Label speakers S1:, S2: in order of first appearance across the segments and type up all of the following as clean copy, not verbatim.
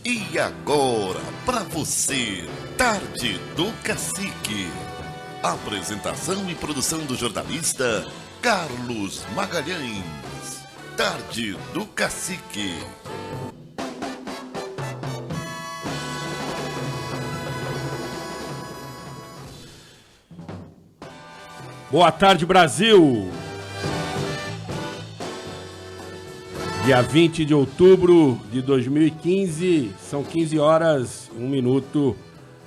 S1: E agora, para você, Tarde do Cacique. Apresentação e produção do jornalista Carlos Magalhães. Tarde do Cacique.
S2: Boa tarde, Brasil! Dia 20 de outubro de 2015, são 15 horas, 1 minuto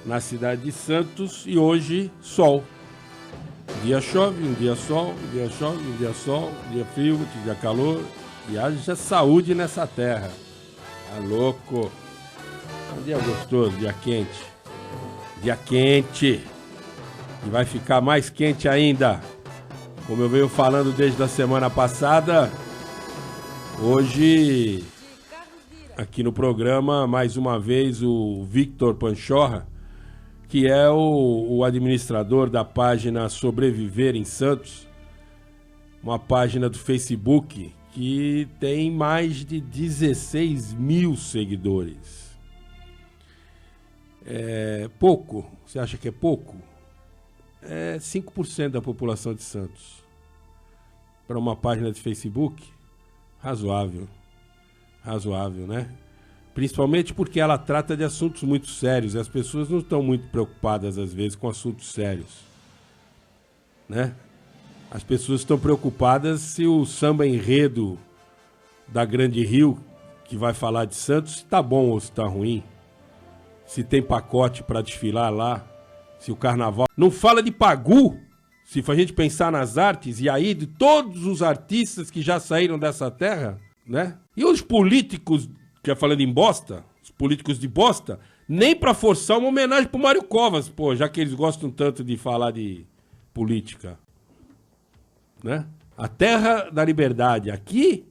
S2: na cidade de Santos e hoje sol. Um dia chove, um dia sol, um dia chove, um dia sol, um dia frio, um dia calor e haja saúde nessa terra. Tá louco? Um dia gostoso, dia quente. Dia quente. E vai ficar mais quente ainda. Como eu venho falando desde a semana passada, hoje, aqui no programa, mais uma vez, o Victor Panchorra, que é o administrador da página Sobreviver em Santos, uma página do Facebook que tem mais de 16 mil seguidores. É pouco? Você acha que é pouco? É 5% da população de Santos. Para uma página de Facebook, razoável. Razoável, né? Principalmente porque ela trata de assuntos muito sérios. E as pessoas não estão muito preocupadas, às vezes, com assuntos sérios. Né? As pessoas estão preocupadas se o samba enredo da Grande Rio, que vai falar de Santos, está bom ou se está ruim. Se tem pacote para desfilar lá. Se o carnaval... Não fala de pagu, se a gente pensar nas artes, e aí de todos os artistas que já saíram dessa terra, né? E os políticos, já falando em bosta, os políticos de bosta, nem pra forçar uma homenagem pro Mário Covas, pô, já que eles gostam tanto de falar de política, né? A terra da liberdade. Aqui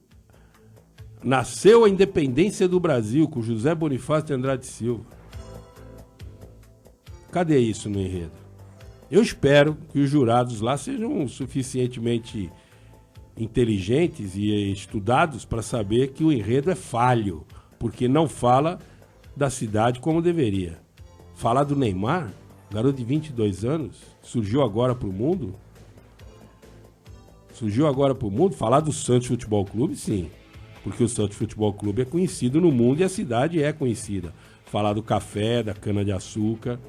S2: nasceu a independência do Brasil, com José Bonifácio de Andrade Silva. Cadê isso no enredo? Eu espero que os jurados lá sejam suficientemente inteligentes e estudados para saber que o enredo é falho, porque não fala da cidade como deveria. Falar do Neymar, garoto de 22 anos, surgiu agora para o mundo? Surgiu agora para o mundo? Falar do Santos Futebol Clube, sim, porque o Santos Futebol Clube é conhecido no mundo e a cidade é conhecida. Falar do café, da cana-de-açúcar...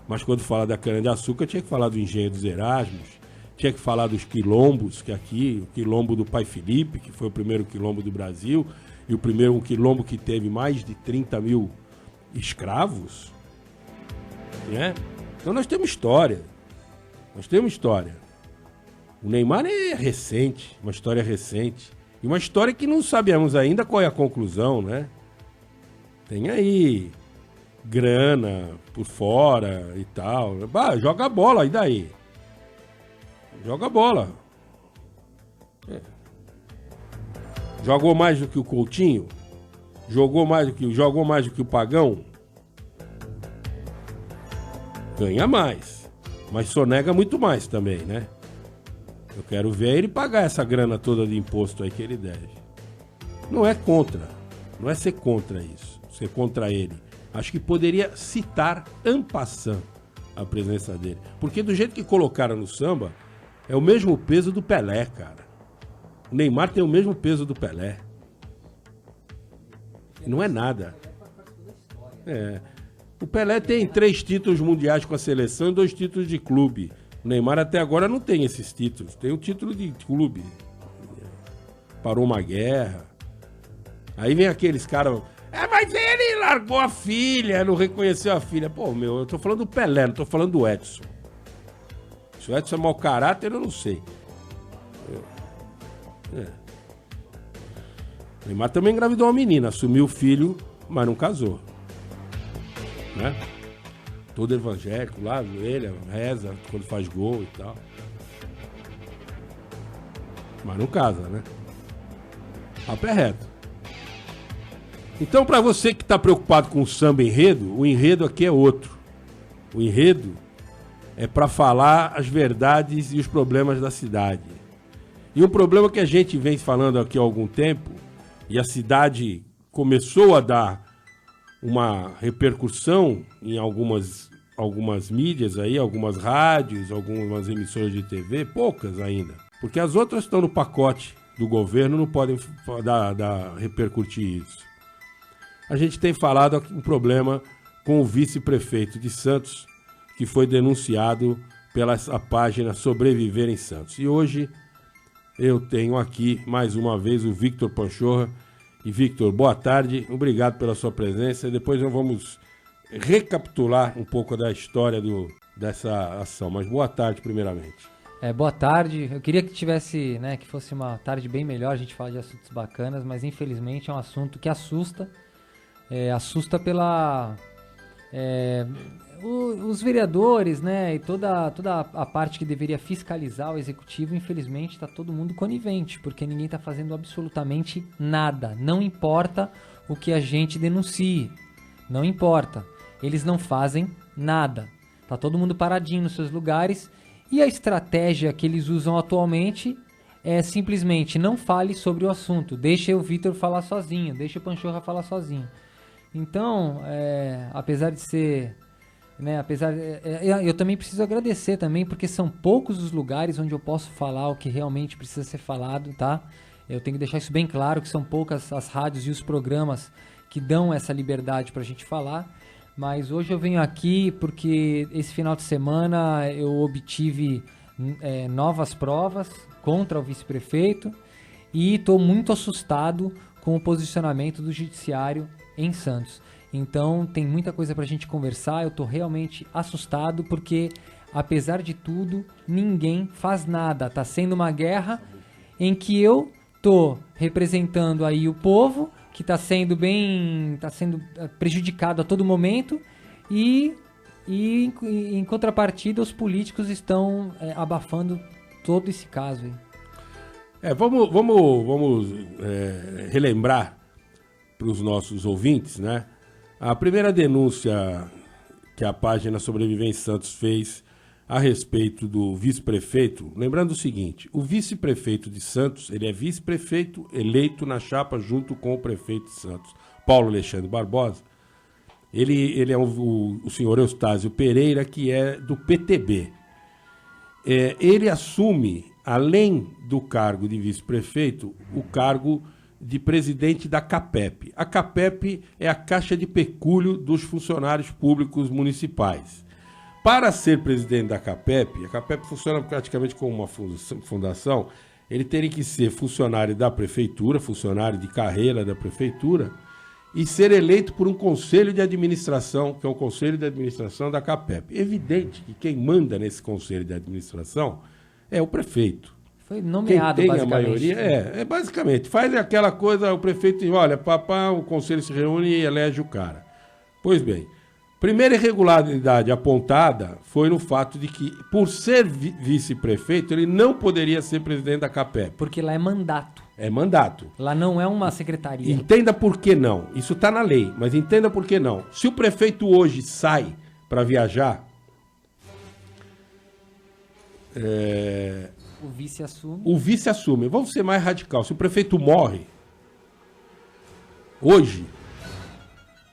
S2: Mas quando fala da cana-de-açúcar, tinha que falar do Engenho dos Erasmos, tinha que falar dos quilombos, que aqui, o quilombo do Pai Felipe, que foi o primeiro quilombo do Brasil, e o primeiro quilombo que teve mais de 30 mil escravos, né? Então nós temos história, O Neymar é recente, uma história recente, e uma história que não sabemos ainda qual é a conclusão, né? Tem aí... grana por fora e tal. Bah, joga bola, e daí? Joga bola. É. Jogou mais do que o Coutinho? Jogou mais do que o Pagão? Ganha mais. Mas sonega muito mais também, né? Eu quero ver ele pagar essa grana toda de imposto aí que ele deve. Não é contra. Não é ser contra isso. Ser contra ele. Acho que poderia citar en passant a presença dele. Porque do jeito que colocaram no samba, é o mesmo peso do Pelé, cara. O Neymar tem o mesmo peso do Pelé. E não é nada. É. O Pelé tem 3 títulos mundiais com a seleção e 2 títulos de clube. O Neymar até agora não tem esses títulos. Tem um título de clube. Parou uma guerra. Aí vem aqueles caras... mas ele largou a filha, não reconheceu a filha. Pô, eu tô falando do Pelé, não tô falando do Edson. Se o Edson é mau caráter, eu não sei. O Neymar também engravidou uma menina, assumiu o filho, mas não casou. Né? Todo evangélico lá, ajoelha, reza quando faz gol e tal. Mas não casa, né? A pé reto. Então, para você que está preocupado com o samba enredo, o enredo aqui é outro. O enredo é para falar as verdades e os problemas da cidade. E um problema que a gente vem falando aqui há algum tempo, e a cidade começou a dar uma repercussão em algumas mídias aí, algumas rádios, algumas emissoras de TV, poucas ainda. Porque as outras estão no pacote do governo, não podem repercutir isso. A gente tem falado um problema com o vice-prefeito de Santos, que foi denunciado pela página Sobreviver em Santos. E hoje eu tenho aqui, mais uma vez, o Victor Panchorra. E Victor, boa tarde, obrigado pela sua presença. Depois nós vamos recapitular um pouco da história dessa ação. Mas boa tarde, primeiramente.
S3: Boa tarde. Eu queria que tivesse, né, que fosse uma tarde bem melhor, a gente falar de assuntos bacanas, mas infelizmente é um assunto que assusta. Assusta pela... os vereadores, né, e toda a parte que deveria fiscalizar o executivo, infelizmente está todo mundo conivente, porque ninguém está fazendo absolutamente nada. Não importa o que a gente denuncie, não importa. Eles não fazem nada. Tá todo mundo paradinho nos seus lugares e a estratégia que eles usam atualmente é simplesmente não fale sobre o assunto, deixa o Vitor falar sozinho, deixa o Panchorra falar sozinho. Então, apesar de ser... né, eu também preciso agradecer também, porque são poucos os lugares onde eu posso falar o que realmente precisa ser falado, tá? Eu tenho que deixar isso bem claro, que são poucas as rádios e os programas que dão essa liberdade pra gente falar. Mas hoje eu venho aqui porque esse final de semana eu obtive novas provas contra o vice-prefeito e estou muito assustado com o posicionamento do judiciário em Santos. Então tem muita coisa pra gente conversar, eu tô realmente assustado porque, apesar de tudo, ninguém faz nada. Tá sendo uma guerra em que eu tô representando aí o povo, que tá sendo prejudicado a todo momento e em contrapartida os políticos estão abafando todo esse caso aí.
S2: Vamos relembrar para os nossos ouvintes, né? A primeira denúncia que a página Sobreviver em Santos fez a respeito do vice-prefeito, lembrando o seguinte, o vice-prefeito de Santos, ele é vice-prefeito eleito na chapa junto com o prefeito de Santos, Paulo Alexandre Barbosa. Ele é o senhor Eustáquio Pereira, que é do PTB. Ele assume, além do cargo de vice-prefeito, o cargo de presidente da CAPEP. A CAPEP é a Caixa de Pecúlio dos Funcionários Públicos Municipais. Para ser presidente da CAPEP, a CAPEP funciona praticamente como uma fundação, ele teria que ser funcionário da prefeitura, funcionário de carreira da prefeitura, e ser eleito por um conselho de administração, que é o conselho de administração da CAPEP. Evidente que quem manda nesse conselho de administração é o prefeito.
S3: Foi nomeado,
S2: quem tem
S3: basicamente.
S2: A maioria basicamente. Faz aquela coisa, o prefeito diz, olha, o conselho se reúne e elege o cara. Pois bem, primeira irregularidade apontada foi no fato de que, por ser vice-prefeito, ele não poderia ser presidente da CAPEP.
S3: Porque lá é mandato.
S2: É mandato.
S3: Lá não é uma secretaria.
S2: Entenda por que não. Isso está na lei, mas entenda por que não. Se o prefeito hoje sai para viajar...
S3: O vice assume.
S2: O vice assume. Vamos ser mais radical. Se o prefeito morre, hoje,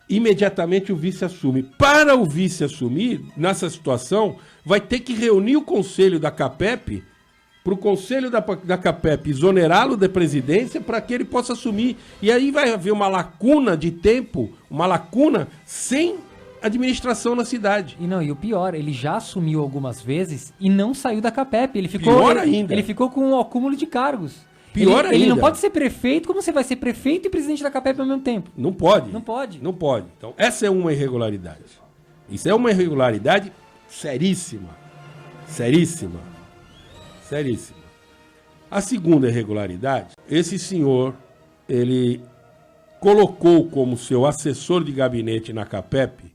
S2: imediatamente o vice assume. Para o vice assumir, nessa situação, vai ter que reunir o conselho da CAPEP, para o conselho da CAPEP exonerá-lo da presidência para que ele possa assumir. E aí vai haver uma lacuna de tempo, uma lacuna sem administração na cidade.
S3: E o pior, ele já assumiu algumas vezes e não saiu da CAPEP. Ele ficou com um acúmulo de cargos.
S2: Pior ainda.
S3: Ele não pode ser prefeito, como você vai ser prefeito e presidente da CAPEP ao mesmo tempo?
S2: Não pode.
S3: Não pode.
S2: Não pode. Então, essa é uma irregularidade. Isso é uma irregularidade seríssima. Seríssima. Seríssima. A segunda irregularidade, esse senhor, ele colocou como seu assessor de gabinete na CAPEP,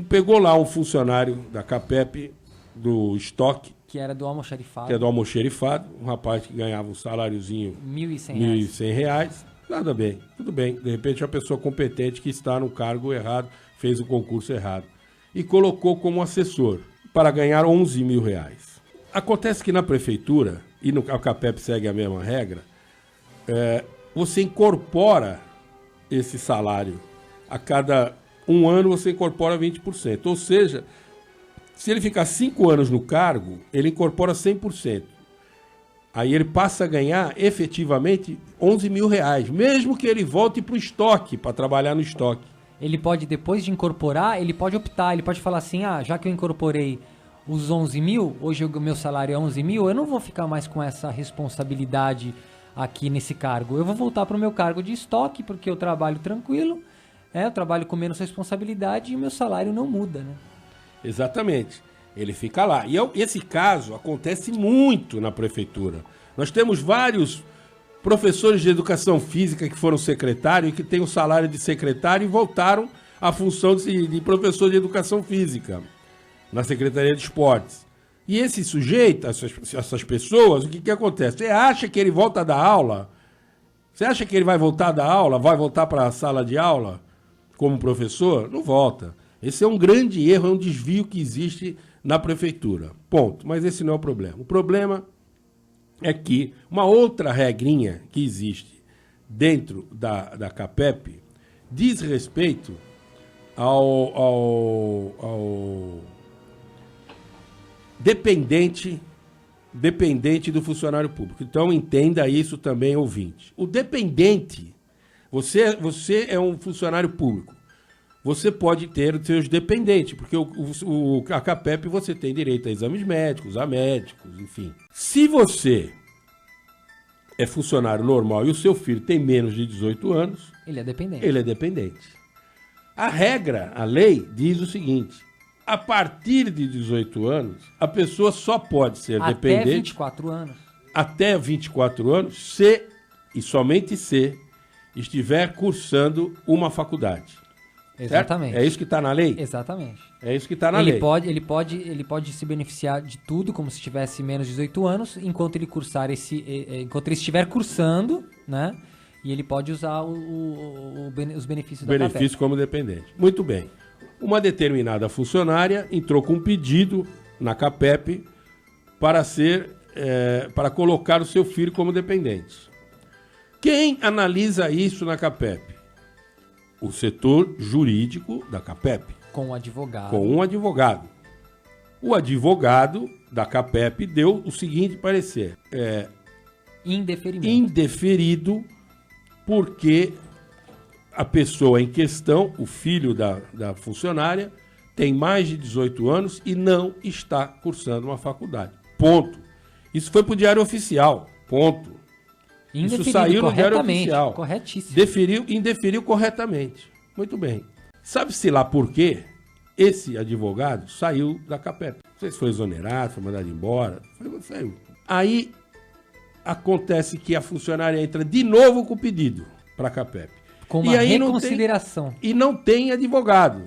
S2: pegou lá um funcionário da CAPEP, do estoque,
S3: que era do almoxarifado.
S2: Que é do almoxarifado, um rapaz que ganhava um saláriozinho R$1.100. Nada bem, tudo bem. De repente, uma pessoa competente que está no cargo errado, fez o concurso errado. E colocou como assessor para ganhar R$11.000. Acontece que na prefeitura, e a CAPEP segue a mesma regra, você incorpora esse salário a cada 1 ano você incorpora 20%. Ou seja, se ele ficar 5 anos no cargo, ele incorpora 100%. Aí ele passa a ganhar efetivamente R$11.000, mesmo que ele volte para o estoque, para trabalhar no estoque.
S3: Ele pode, depois de incorporar, ele pode optar, ele pode falar assim, já que eu incorporei os 11 mil, hoje o meu salário é 11 mil, eu não vou ficar mais com essa responsabilidade aqui nesse cargo. Eu vou voltar para o meu cargo de estoque, porque eu trabalho tranquilo, eu trabalho com menos responsabilidade e o meu salário não muda, né?
S2: Exatamente. Ele fica lá. E esse caso acontece muito na prefeitura. Nós temos vários professores de educação física que foram secretário e que têm o salário de secretário e voltaram à função de professor de educação física na Secretaria de Esportes. E esse sujeito, essas pessoas, o que acontece? Você acha que ele volta a dar aula? Você acha que ele vai voltar a dar aula? Vai voltar para a sala de aula como professor? Não volta. Esse é um grande erro, é um desvio que existe na prefeitura. Ponto. Mas esse não é o problema. O problema é que uma outra regrinha que existe dentro da CAPEP diz respeito ao dependente do funcionário público. Então entenda isso também, ouvinte. O dependente, você é um funcionário público. Você pode ter os seus dependentes, porque a CAPEP você tem direito a exames médicos, a médicos, enfim. Se você é funcionário normal e o seu filho tem menos de 18 anos...
S3: Ele é dependente.
S2: Ele é dependente. A regra, a lei, diz o seguinte: a partir de 18 anos, a pessoa só pode ser dependente...
S3: Até 24 anos.
S2: Até 24 anos, se, e somente se, estiver cursando uma faculdade.
S3: Exatamente.
S2: Certo? É isso que está na lei?
S3: Exatamente.
S2: É isso que está na lei.
S3: Ele pode se beneficiar de tudo como se tivesse menos de 18 anos, enquanto ele enquanto ele estiver cursando, né? E ele pode usar os benefícios da CAPEP.
S2: Benefício como dependente. Muito bem. Uma determinada funcionária entrou com um pedido na CAPEP para colocar o seu filho como dependente. Quem analisa isso na CAPEP? O setor jurídico da CAPEP.
S3: Com o advogado.
S2: Com um advogado. O advogado da CAPEP deu o seguinte parecer. Indeferido porque a pessoa em questão, o filho da funcionária, tem mais de 18 anos e não está cursando uma faculdade. Ponto. Isso foi para o Diário Oficial. Ponto. Isso saiu no Diário Oficial.
S3: Corretíssimo.
S2: Indeferiu corretamente. Muito bem. Sabe-se lá por quê esse advogado saiu da CAPEP? Não sei se foi exonerado, foi mandado embora. Saiu. Aí acontece que a funcionária entra de novo com o pedido para a CAPEP.
S3: Com uma reconsideração.
S2: E não tem advogado.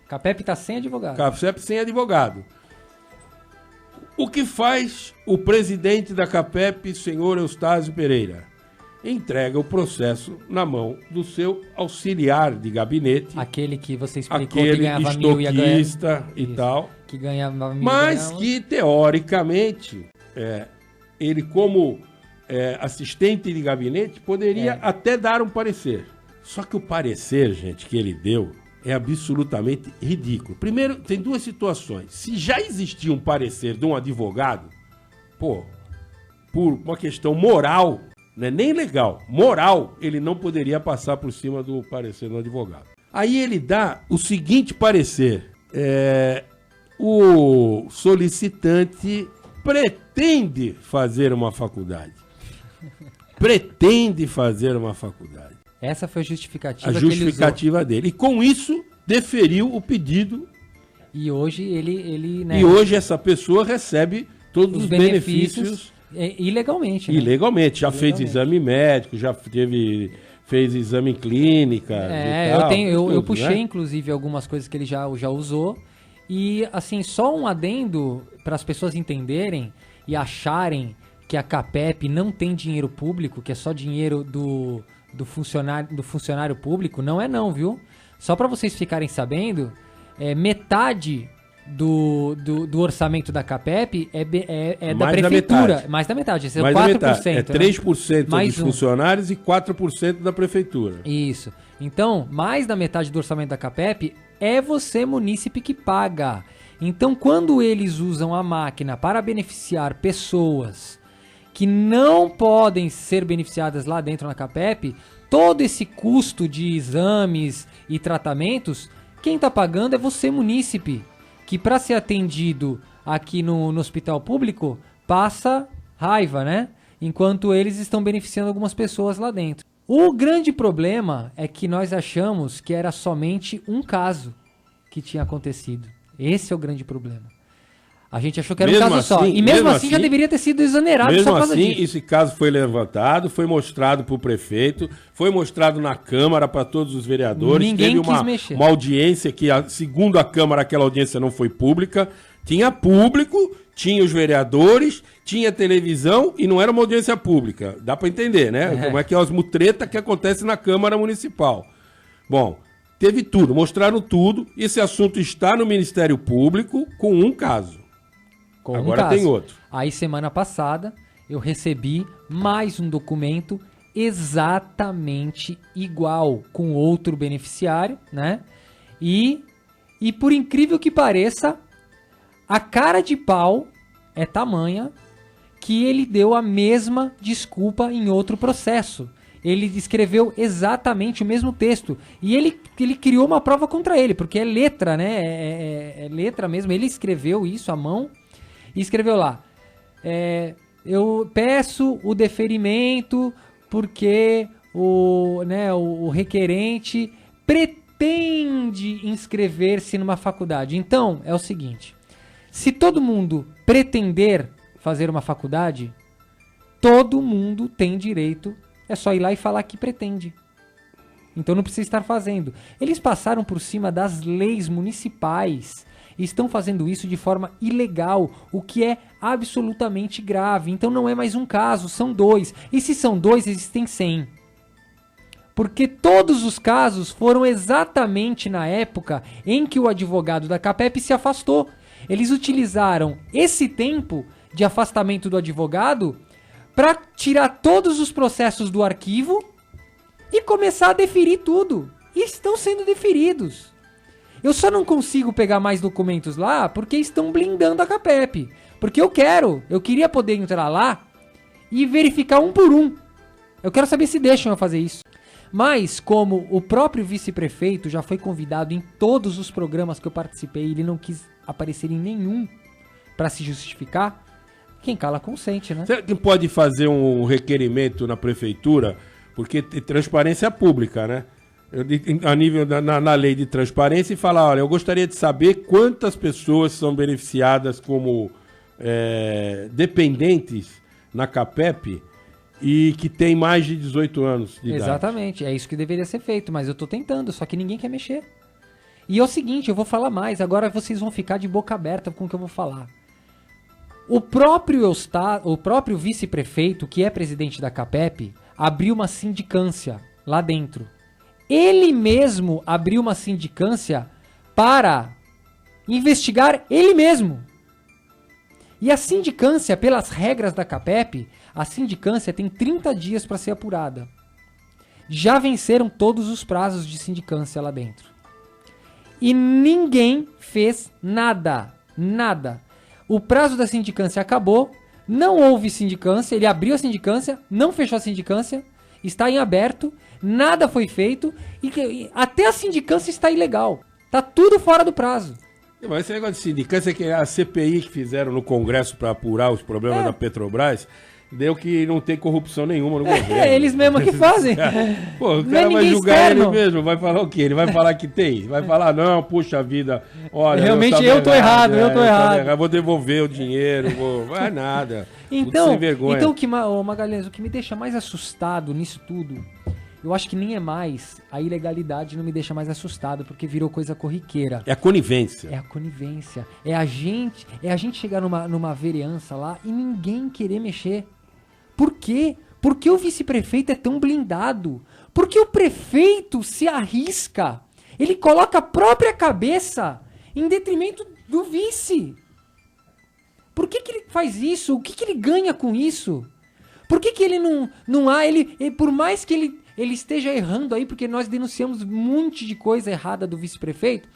S3: CAPEP está sem advogado.
S2: CAPEP sem advogado. O que faz o presidente da CAPEP, senhor Eustáquio Pereira? Entrega o processo na mão do seu auxiliar de gabinete.
S3: Aquele que você explicou
S2: que
S3: ganhava
S2: estoquista e tal.
S3: Que ganhava 1.000.
S2: Mas que, teoricamente, ele como assistente de gabinete poderia até dar um parecer. Só que o parecer, gente, que ele deu é absolutamente ridículo. Primeiro, tem duas situações. Se já existia um parecer de um advogado, por uma questão moral, não é nem legal, moral, ele não poderia passar por cima do parecer do advogado. Aí ele dá o seguinte parecer: o solicitante pretende fazer uma faculdade. Pretende fazer uma faculdade.
S3: Essa foi a justificativa
S2: a justificativa dele. E com isso, deferiu o pedido.
S3: E hoje ele
S2: né, e hoje essa pessoa recebe todos os benefícios
S3: ilegalmente. Né?
S2: Ilegalmente. Já fez exame médico, já fez exame clínica.
S3: Eu puxei, né? Inclusive, algumas coisas que ele já usou. E, assim, só um adendo para as pessoas entenderem e acharem que a CAPEP não tem dinheiro público, que é só dinheiro do funcionário público. Não é não, viu? Só para vocês ficarem sabendo, metade do orçamento da CAPEP é da
S2: Mais da
S3: prefeitura.
S2: metade.
S3: Mais da metade, esse é
S2: Mais da
S3: 4%.
S2: metade. É 3%
S3: Mais
S2: dos funcionários e 4% da prefeitura.
S3: Isso. Então, mais da metade do orçamento da CAPEP é você, munícipe, que paga. Então, quando eles usam a máquina para beneficiar pessoas que não podem ser beneficiadas lá dentro na CAPEP, todo esse custo de exames e tratamentos, quem está pagando é você, munícipe, que para ser atendido aqui no hospital público, passa raiva, né? Enquanto eles estão beneficiando algumas pessoas lá dentro. O grande problema é que nós achamos que era somente um caso que tinha acontecido. Esse é o grande problema. A gente achou que era
S2: Mesmo
S3: um caso
S2: assim,
S3: só. E mesmo assim já
S2: assim,
S3: deveria ter sido exonerado
S2: Mesmo
S3: só por causa
S2: assim,
S3: disso.
S2: esse caso foi levantado, foi mostrado para o prefeito, foi mostrado na Câmara para todos os vereadores.
S3: Ninguém
S2: Teve
S3: quis mexer.
S2: uma audiência que, segundo a Câmara, aquela audiência não foi pública. Tinha público, tinha os vereadores, tinha televisão e não era uma audiência pública. Dá para entender, né? Como é que é as mutretas que acontecem na Câmara Municipal. Bom, teve tudo, mostraram tudo. Esse assunto está no Ministério Público com um caso.
S3: Com
S2: Agora
S3: um caso.
S2: tem outro.
S3: Aí, semana passada, eu recebi mais um documento exatamente igual, com outro beneficiário, né? E por incrível que pareça, a cara de pau é tamanha que ele deu a mesma desculpa em outro processo. Ele escreveu exatamente o mesmo texto. E ele criou uma prova contra ele, porque é letra, né? É letra mesmo. Ele escreveu isso à mão e escreveu lá. Eu peço o deferimento porque o requerente pretende inscrever-se numa faculdade. Então, é o seguinte. Se todo mundo pretender fazer uma faculdade, todo mundo tem direito. É só ir lá e falar que pretende. Então não precisa estar fazendo. Eles passaram por cima das leis municipais e estão fazendo isso de forma ilegal, o que é absolutamente grave. Então não é mais um caso, são 2. E se são 2, existem 100. Porque todos os casos foram exatamente na época em que o advogado da CAPEP se afastou. Eles utilizaram esse tempo de afastamento do advogado para tirar todos os processos do arquivo e começar a deferir tudo. E estão sendo deferidos. Eu só não consigo pegar mais documentos lá porque estão blindando a CAPEP. Porque eu queria poder entrar lá e verificar um por um. Eu quero saber se deixam eu fazer isso. Mas, como o próprio vice-prefeito já foi convidado em todos os programas que eu participei e ele não quis aparecer em nenhum para se justificar, quem cala consente, né?
S2: Será que pode fazer um requerimento na prefeitura? Porque tem transparência pública, né? A nível na lei de transparência e falar, olha, eu gostaria de saber quantas pessoas são beneficiadas como dependentes na CAPEP e que tem mais de 18 anos de idade.
S3: Exatamente, é isso que deveria ser feito, mas eu tô tentando, só que ninguém quer mexer. E é o seguinte, eu vou falar mais, agora vocês vão ficar de boca aberta com o que eu vou falar. O próprio vice-prefeito, que é presidente da CAPEP, abriu uma sindicância lá dentro. Ele mesmo abriu uma sindicância para investigar ele mesmo. E a sindicância, pelas regras da CAPEP, a sindicância tem 30 dias para ser apurada. Já venceram todos os prazos de sindicância lá dentro. E ninguém fez nada. Nada. O prazo da sindicância acabou, não houve sindicância, ele abriu a sindicância, não fechou a sindicância, está em aberto, nada foi feito e até a sindicância está ilegal. Tá tudo fora do prazo.
S2: Mas esse negócio de sindicância, que a CPI que fizeram no Congresso para apurar os problemas da Petrobras, deu que não tem corrupção nenhuma no governo.
S3: Eles mesmos que fazem.
S2: Pô, o
S3: Não
S2: cara
S3: é
S2: vai
S3: ninguém
S2: julgar
S3: externo.
S2: ele mesmo, vai falar o quê? Ele vai falar que tem? Vai falar, não, puxa vida, olha...
S3: Realmente eu tô errado, eu tô errado.
S2: Vou devolver o dinheiro, vai nada.
S3: Então,
S2: sem vergonha.
S3: Magalhães, o que me deixa mais assustado nisso tudo, eu acho que nem é mais a ilegalidade, não me deixa mais assustado, porque virou coisa corriqueira.
S2: É a conivência.
S3: É a conivência. É a gente chegar numa vereança lá e ninguém querer mexer. Por quê? Porque o vice-prefeito é tão blindado. Porque o prefeito se arrisca. Ele coloca a própria cabeça em detrimento do vice. Por que ele faz isso? O que ele ganha com isso? Por que ele não há... por mais que ele esteja errando aí, porque nós denunciamos um monte de coisa errada do vice-prefeito,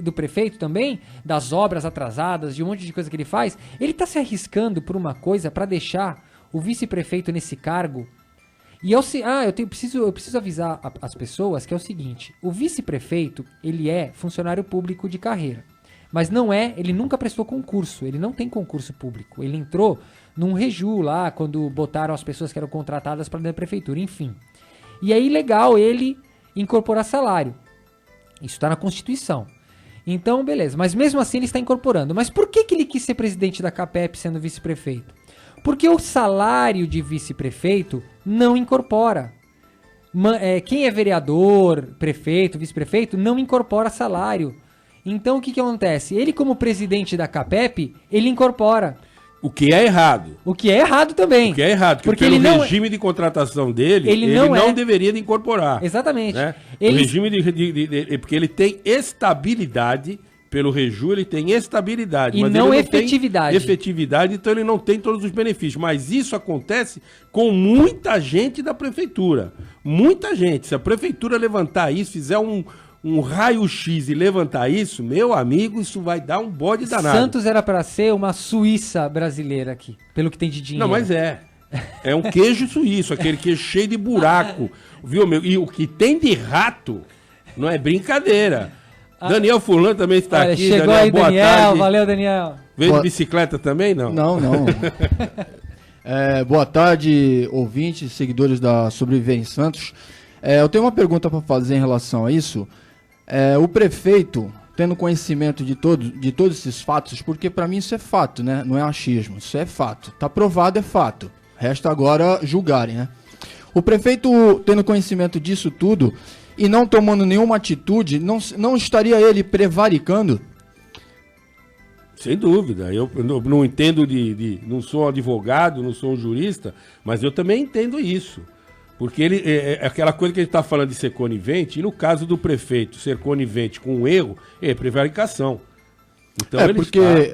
S3: do prefeito também, das obras atrasadas, de um monte de coisa que ele faz, ele tá se arriscando por uma coisa para deixar o vice-prefeito nesse cargo. E eu preciso avisar as pessoas que é o seguinte: o vice-prefeito, ele é funcionário público de carreira, mas ele nunca prestou concurso, ele não tem concurso público, ele entrou num reju lá, quando botaram as pessoas que eram contratadas para dentro da prefeitura, enfim. E aí, legal ele incorporar salário. Isso está na Constituição. Então, beleza. Mas mesmo assim ele está incorporando. Mas por que ele quis ser presidente da CAPEP sendo vice-prefeito? Porque o salário de vice-prefeito não incorpora. Quem é vereador, prefeito, vice-prefeito, não incorpora salário. Então, o que acontece? Ele, como presidente da CAPEP, ele incorpora.
S2: O que é errado.
S3: O que é errado também.
S2: O que é errado, porque pelo regime de contratação dele, ele não deveria de incorporar.
S3: Exatamente.
S2: Né? O regime porque ele tem estabilidade, pelo reju ele tem estabilidade.
S3: E
S2: mas
S3: não
S2: ele
S3: efetividade.
S2: Tem efetividade, então ele não tem todos os benefícios. Mas isso acontece com muita gente da prefeitura. Muita gente. Se a prefeitura levantar isso, fizer um raio-x e levantar isso, meu amigo, isso vai dar um bode danado.
S3: Santos era para ser uma Suíça brasileira aqui, pelo que tem de dinheiro.
S2: Não, mas é. É um queijo suíço, aquele queijo cheio de buraco, viu, meu? E o que tem de rato não é brincadeira. Daniel Furlan também está aqui.
S3: Chegou
S2: Daniel,
S3: aí,
S2: boa
S3: Daniel.
S2: Tarde.
S3: Valeu, Daniel.
S2: Veio de bicicleta também, não?
S4: Não. Boa tarde, ouvintes, seguidores da Sobreviver em Santos. Eu tenho uma pergunta para fazer em relação a isso. O prefeito, tendo conhecimento de todos esses fatos, porque para mim isso é fato, né? Não é achismo, isso é fato. Tá provado, é fato. Resta agora julgarem, né? O prefeito, tendo conhecimento disso tudo e não tomando nenhuma atitude, não estaria ele prevaricando?
S2: Sem dúvida. Eu não entendo não sou um advogado, não sou um jurista, mas eu também entendo isso. Porque ele é aquela coisa que a gente está falando de ser conivente, e no caso do prefeito ser conivente com um erro, é prevaricação. Então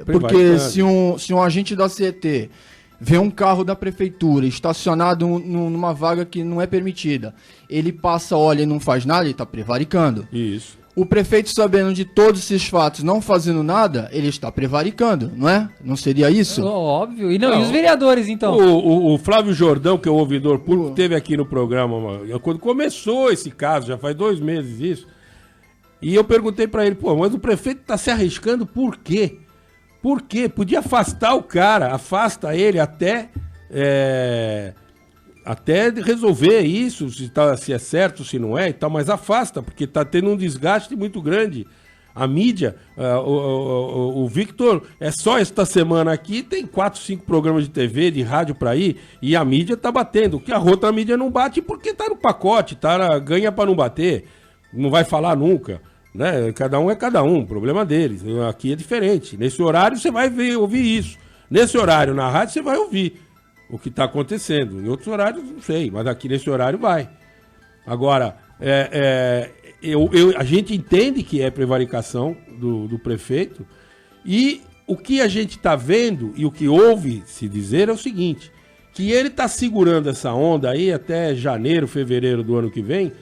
S4: porque se um agente da CET vê um carro da prefeitura estacionado numa vaga que não é permitida, ele passa, olha e não faz nada, ele está prevaricando.
S2: Isso.
S4: O prefeito, sabendo de todos esses fatos, não fazendo nada, ele está prevaricando, não é? Não seria isso?
S3: Óbvio. E os vereadores, então?
S2: O Flávio Jordão, que é o ouvidor público, teve aqui no programa, quando começou esse caso, já faz 2 meses isso, e eu perguntei para ele, mas o prefeito está se arriscando por quê? Por quê? Podia afastar o cara, afasta ele até resolver isso, se é certo, se não é e tal, mas afasta, porque está tendo um desgaste muito grande. A mídia, o Victor, só esta semana aqui, tem 4, 5 programas de TV, de rádio para ir, e a mídia está batendo. O que a outra mídia não bate porque está no pacote, ganha para não bater, não vai falar nunca. Né? Cada um é cada um, problema deles. Aqui é diferente. Nesse horário você vai ouvir isso. Nesse horário na rádio você vai ouvir o que está acontecendo. Em outros horários, não sei, mas aqui nesse horário vai. Agora, a gente entende que é prevaricação do prefeito, e o que a gente está vendo e o que ouve se dizer é o seguinte, que ele está segurando essa onda aí até janeiro, fevereiro do ano que vem,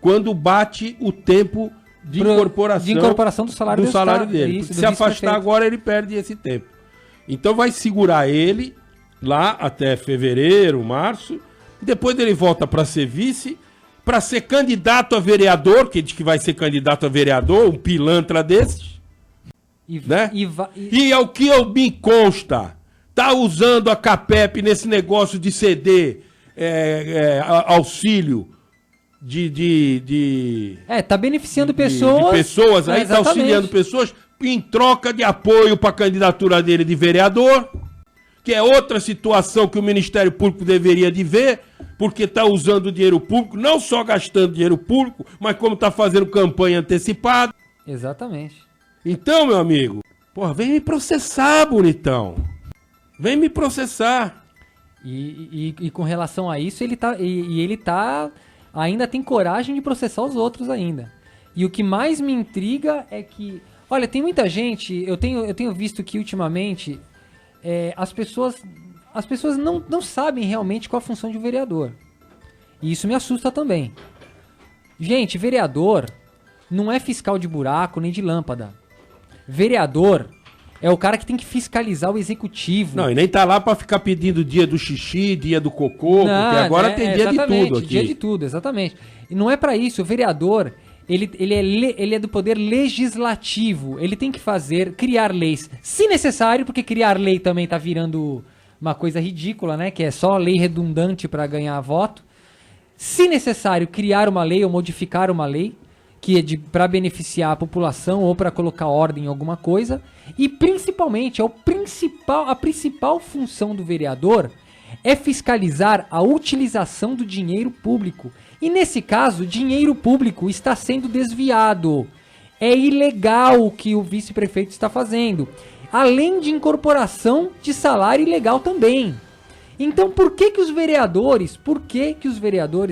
S2: quando bate o tempo de incorporação do salário dele. Isso, se afastar agora, ele perde esse tempo. Então vai segurar ele lá até fevereiro, março, depois ele volta para ser vice, para ser candidato a vereador, que diz que vai ser candidato a vereador, um pilantra desses, né? E ao que me consta, tá usando a CAPEP nesse negócio de ceder auxílio
S3: tá beneficiando pessoas.
S2: De pessoas aí, tá auxiliando pessoas em troca de apoio para a candidatura dele de vereador, que é outra situação que o Ministério Público deveria de ver, porque está usando dinheiro público, não só gastando dinheiro público, mas como está fazendo campanha antecipada.
S3: Exatamente.
S2: Então, meu amigo, vem me processar, bonitão. Vem me processar.
S3: E com relação a isso, ele ainda tem coragem de processar os outros ainda. E o que mais me intriga é que Olha, tem muita gente, eu tenho visto que ultimamente as pessoas não sabem realmente qual a função de um vereador. E isso me assusta também. Gente, vereador não é fiscal de buraco nem de lâmpada. Vereador é o cara que tem que fiscalizar o executivo.
S2: Não, e nem tá lá pra ficar pedindo dia do xixi, dia do cocô, porque agora tem dia de tudo aqui.
S3: Dia de tudo, exatamente. E não é pra isso, o vereador, ele é do poder legislativo, ele tem que criar leis, se necessário, porque criar lei também tá virando uma coisa ridícula, né, que é só lei redundante pra ganhar voto. Se necessário, criar uma lei ou modificar uma lei, que é para beneficiar a população ou para colocar ordem em alguma coisa. E principalmente, a principal função do vereador é fiscalizar a utilização do dinheiro público. E nesse caso, o dinheiro público está sendo desviado. É ilegal o que o vice-prefeito está fazendo. Além de incorporação de salário ilegal também. Então por que os vereadores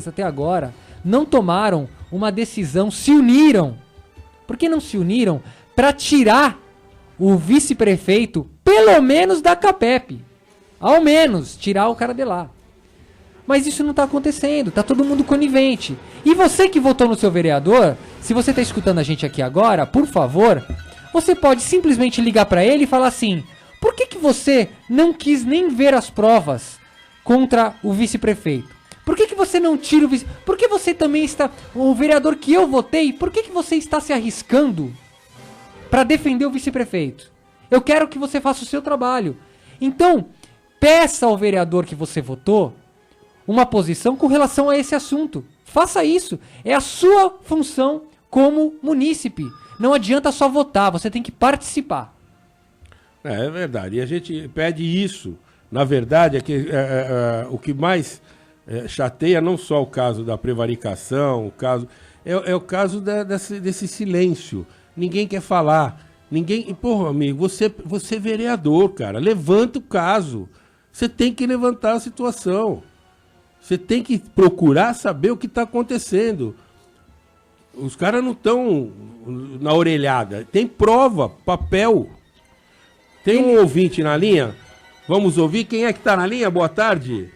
S3: até agora não tomaram uma decisão, se uniram? Por que não se uniram para tirar o vice-prefeito, pelo menos da CAPEP? Ao menos, tirar o cara de lá. Mas isso não tá acontecendo, tá todo mundo conivente. E você que votou no seu vereador, se você tá escutando a gente aqui agora, por favor, você pode simplesmente ligar para ele e falar assim: por que você não quis nem ver as provas contra o vice-prefeito? Por que você não tira o vice... Por que você também está... O vereador que eu votei, por que você está se arriscando para defender o vice-prefeito? Eu quero que você faça o seu trabalho. Então, peça ao vereador que você votou uma posição com relação a esse assunto. Faça isso. É a sua função como munícipe. Não adianta só votar, você tem que participar.
S2: É verdade. E a gente pede isso. Na verdade, é que o que mais chateia não só o caso da prevaricação, é o caso desse silêncio. Ninguém quer falar. Porra, amigo, você é vereador, cara. Levanta o caso. Você tem que levantar a situação. Você tem que procurar saber o que está acontecendo. Os caras não estão na orelhada. Tem prova, papel. Tem um ouvinte na linha? Vamos ouvir. Quem é que está na linha? Boa tarde.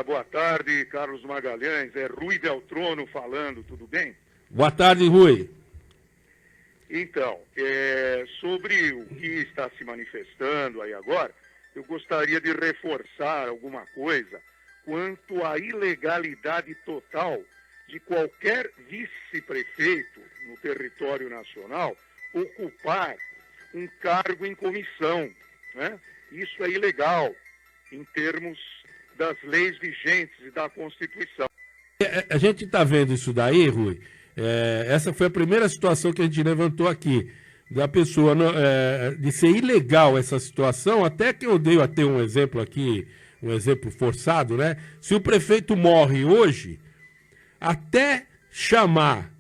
S5: Boa tarde, Carlos Magalhães. É Rui Beltrono falando, tudo bem?
S2: Boa tarde, Rui.
S5: Então, sobre o que está se manifestando aí agora, eu gostaria de reforçar alguma coisa quanto à ilegalidade total de qualquer vice-prefeito no território nacional ocupar um cargo em comissão, né? Isso é ilegal em termos das leis vigentes e da Constituição.
S2: A gente está vendo isso daí, Rui. Essa foi a primeira situação que a gente levantou aqui, da pessoa de ser ilegal essa situação, até que eu dei até um exemplo aqui, um exemplo forçado, né? Se o prefeito morre hoje, até chamar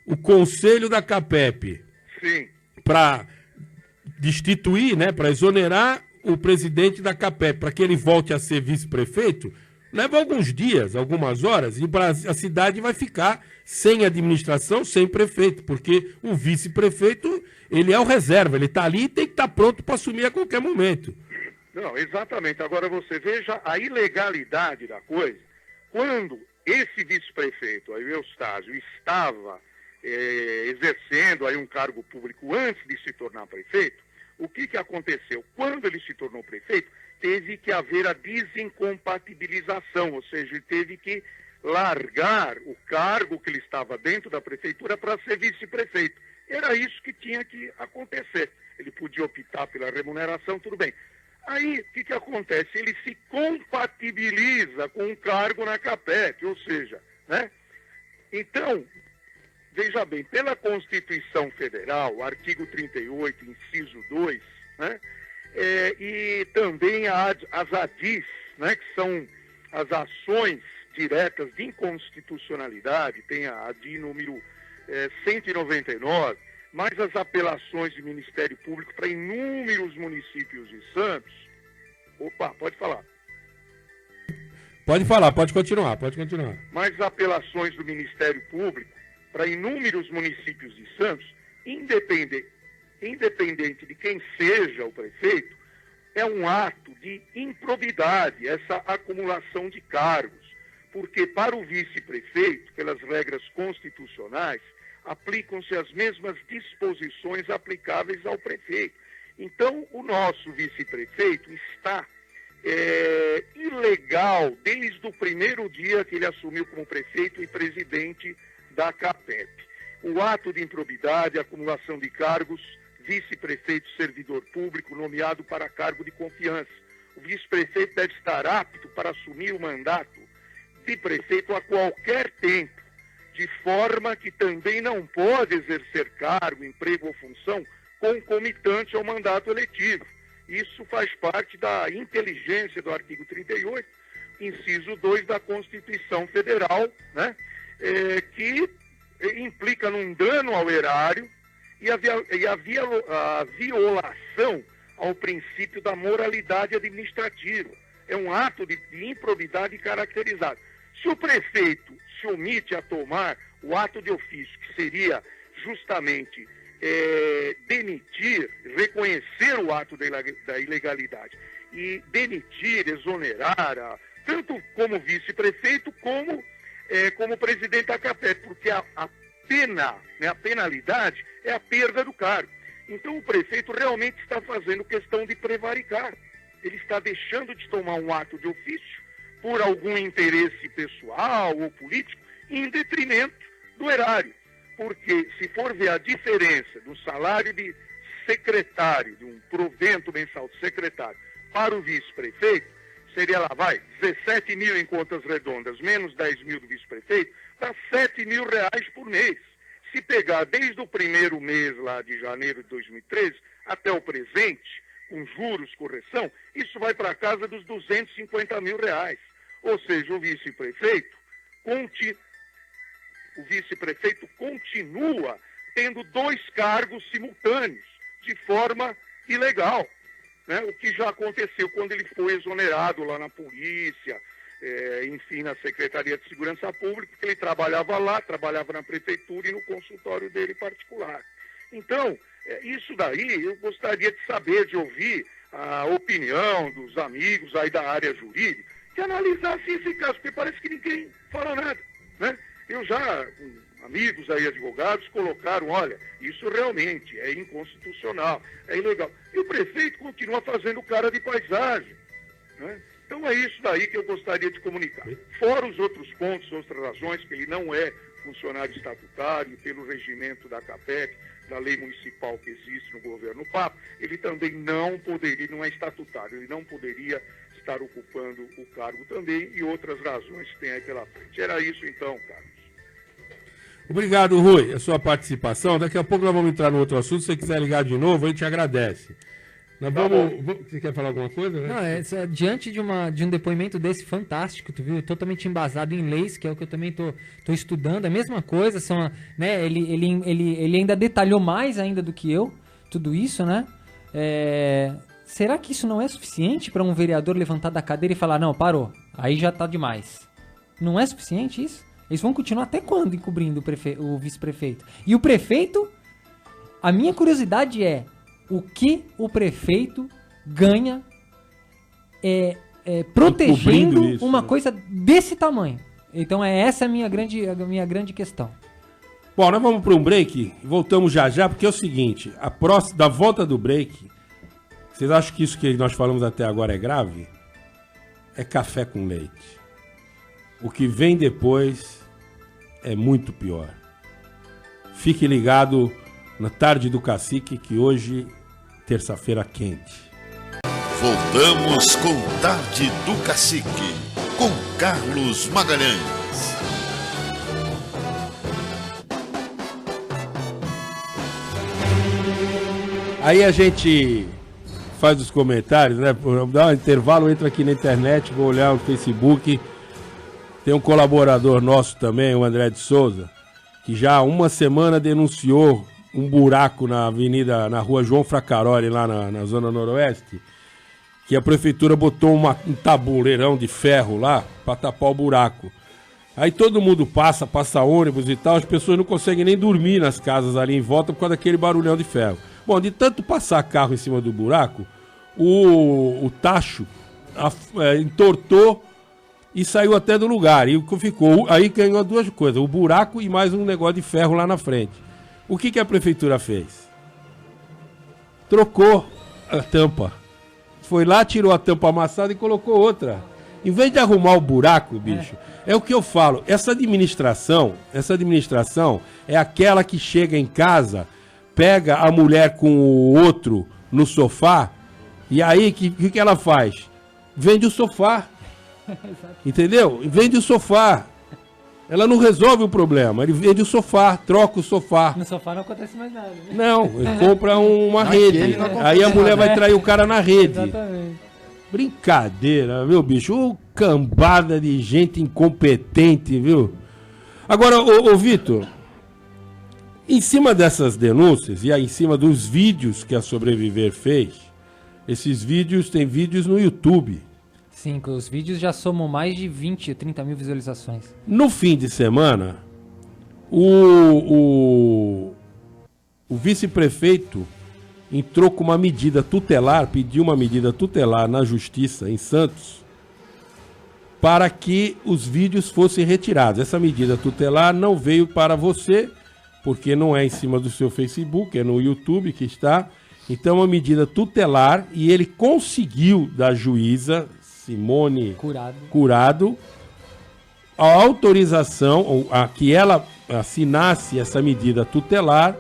S2: o conselho da CAPEP para destituir, né, para exonerar o presidente da CAPEP, para que ele volte a ser vice-prefeito, leva alguns dias, algumas horas, e a cidade vai ficar sem administração, sem prefeito, porque o vice-prefeito, ele é o reserva, ele está ali e tem que estar pronto para assumir a qualquer momento.
S5: Não, exatamente. Agora você veja a ilegalidade da coisa. Quando esse vice-prefeito, aí o Eustáquio, estava exercendo aí um cargo público antes de se tornar prefeito, o que aconteceu? Quando ele se tornou prefeito, teve que haver a desincompatibilização, ou seja, ele teve que largar o cargo que ele estava dentro da prefeitura para ser vice-prefeito. Era isso que tinha que acontecer. Ele podia optar pela remuneração, tudo bem. Aí, o que acontece? Ele se compatibiliza com um cargo na CAPEP, ou seja, né? Então, veja bem, pela Constituição Federal, artigo 38, inciso 2, né? E também as ADIs, né, que são as ações diretas de inconstitucionalidade, tem a ADI número 199, mais as apelações do Ministério Público para inúmeros municípios de Santos. Opa, pode falar.
S2: Pode falar, pode continuar.
S5: Mais apelações do Ministério Público para inúmeros municípios de Santos, independente de quem seja o prefeito, é um ato de improbidade, essa acumulação de cargos, porque para o vice-prefeito, pelas regras constitucionais, aplicam-se as mesmas disposições aplicáveis ao prefeito. Então, o nosso vice-prefeito está ilegal desde o primeiro dia que ele assumiu como prefeito e presidente da CAPEP. O ato de improbidade, acumulação de cargos, vice-prefeito servidor público nomeado para cargo de confiança. O vice-prefeito deve estar apto para assumir o mandato de prefeito a qualquer tempo, de forma que também não pode exercer cargo, emprego ou função concomitante ao mandato eletivo. Isso faz parte da inteligência do artigo 38, inciso 2 da Constituição Federal, né, que implica num dano ao erário e a violação ao princípio da moralidade administrativa. É um ato de improbidade caracterizado. Se o prefeito se omite a tomar o ato de ofício, que seria justamente demitir, reconhecer o ato da ilegalidade e demitir, exonerar, tanto como vice-prefeito como presidente da CAPEP, porque a pena, né, a penalidade é a perda do cargo. Então o prefeito realmente está fazendo questão de prevaricar. Ele está deixando de tomar um ato de ofício por algum interesse pessoal ou político em detrimento do erário. Porque se for ver a diferença do salário de secretário, de um provento mensal de secretário, para o vice-prefeito, seria lá, 17 mil em contas redondas, menos 10 mil do vice-prefeito, dá 7 mil reais por mês. Se pegar desde o primeiro mês lá de janeiro de 2013 até o presente, com juros, correção, isso vai para casa dos 250 mil reais. Ou seja, o vice-prefeito continua tendo 2 cargos simultâneos, de forma ilegal, né? O que já aconteceu quando ele foi exonerado lá na polícia, enfim, na Secretaria de Segurança Pública, porque ele trabalhava lá, trabalhava na prefeitura e no consultório dele particular. Então, isso daí eu gostaria de saber, de ouvir a opinião dos amigos aí da área jurídica, que analisassem esse caso, porque parece que ninguém fala nada, né? Eu já, amigos aí, advogados, colocaram, olha, isso realmente é inconstitucional, é ilegal. E o prefeito continua fazendo cara de paisagem, né? Então é isso daí que eu gostaria de comunicar. Fora os outros pontos, outras razões, que ele não é funcionário estatutário, pelo regimento da CAPEC, da lei municipal que existe no governo Papa, ele também não poderia, não é estatutário, ele não poderia estar ocupando o cargo também, e outras razões que tem aí pela frente. Era isso então, Carlos.
S2: Obrigado, Rui, a sua participação. Daqui a pouco nós vamos entrar no outro assunto. Se você quiser ligar de novo, a gente agradece. Nós Você quer falar alguma coisa? Né?
S3: Não, diante de um depoimento desse fantástico, tu viu? Totalmente embasado em leis, que é o que eu também tô estudando. A mesma coisa, né? Ele ainda detalhou mais ainda do que eu, tudo isso, né? Será que isso não é suficiente para um vereador levantar da cadeira e falar, não, parou, aí já tá demais? Não é suficiente isso? Eles vão continuar até quando encobrindo o vice-prefeito? E o prefeito, a minha curiosidade é, o que o prefeito ganha protegendo isso, uma coisa desse tamanho? Então essa é a minha grande questão.
S2: Bom, nós vamos para um break, voltamos já, porque é o seguinte, da volta do break, vocês acham que isso que nós falamos até agora é grave? É café com leite. O que vem depois é muito pior. Fique ligado na Tarde do Cacique, que hoje, terça-feira quente.
S1: Voltamos com Tarde do Cacique, com Carlos Magalhães.
S2: Aí a gente faz os comentários, né? Dá um intervalo, entra aqui na internet, vou olhar o Facebook. Tem um colaborador nosso também, o André de Souza, que já há uma semana denunciou um buraco na rua João Fracaroli, lá na Zona Noroeste, que a prefeitura botou um tabuleirão de ferro lá para tapar o buraco. Aí todo mundo passa ônibus e tal, as pessoas não conseguem nem dormir nas casas ali em volta por causa daquele barulhão de ferro. Bom, de tanto passar carro em cima do buraco, o tacho entortou e saiu até do lugar. E ficou, aí ganhou duas coisas, o buraco e mais um negócio de ferro lá na frente. O que a prefeitura fez? Trocou a tampa. Foi lá, tirou a tampa amassada e colocou outra. Em vez de arrumar o buraco, bicho, é o que eu falo. Essa administração é aquela que chega em casa, pega a mulher com o outro no sofá, e aí, o que ela faz? Vende o sofá. Entendeu? Vende o sofá. Ela não resolve o problema. Ele vende o sofá, troca o sofá.
S3: No sofá não acontece mais nada. Né?
S2: Não, ele compra uma rede. Aí a mulher vai trair o cara na rede.
S3: Exatamente.
S2: Brincadeira, viu, bicho? Ô, cambada de gente incompetente, viu? Agora, ô Vitor, em cima dessas denúncias e aí em cima dos vídeos que a Sobreviver fez, esses vídeos, tem vídeos no YouTube.
S3: Sim, os vídeos já somam mais de 20, 30 mil visualizações.
S2: No fim de semana, o vice-prefeito entrou com uma medida tutelar, pediu uma medida tutelar na Justiça em Santos para que os vídeos fossem retirados. Essa medida tutelar não veio para você, porque não é em cima do seu Facebook, é no YouTube que está. Então, uma medida tutelar, e ele conseguiu da juíza Simone Curado a autorização, a que ela assinasse essa medida tutelar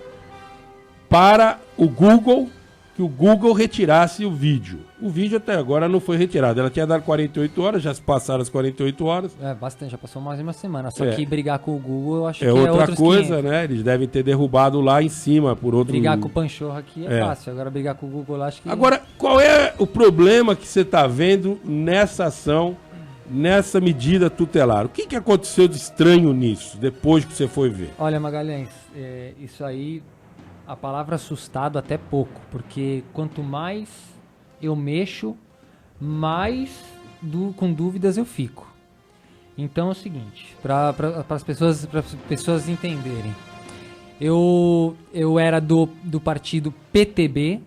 S2: para o Google, que o Google retirasse o vídeo. O vídeo até agora não foi retirado. Ela tinha dado 48 horas, já se passaram as 48 horas.
S3: É, bastante, já passou mais de uma semana. Só que brigar com o Google, eu acho que
S2: é outra coisa, 500. Né? Eles devem ter derrubado lá em cima por outro...
S3: Brigar com o Panchorra aqui é fácil. Agora brigar com o Google, acho que...
S2: Agora, qual é o problema que você está vendo nessa ação, nessa medida tutelar? O que aconteceu de estranho nisso, depois que você foi ver?
S3: Olha, Magalhães, isso aí... A palavra assustado até pouco, porque quanto mais eu mexo, mais com dúvidas eu fico. Então é o seguinte, para as pessoas entenderem. Eu era do partido PTB,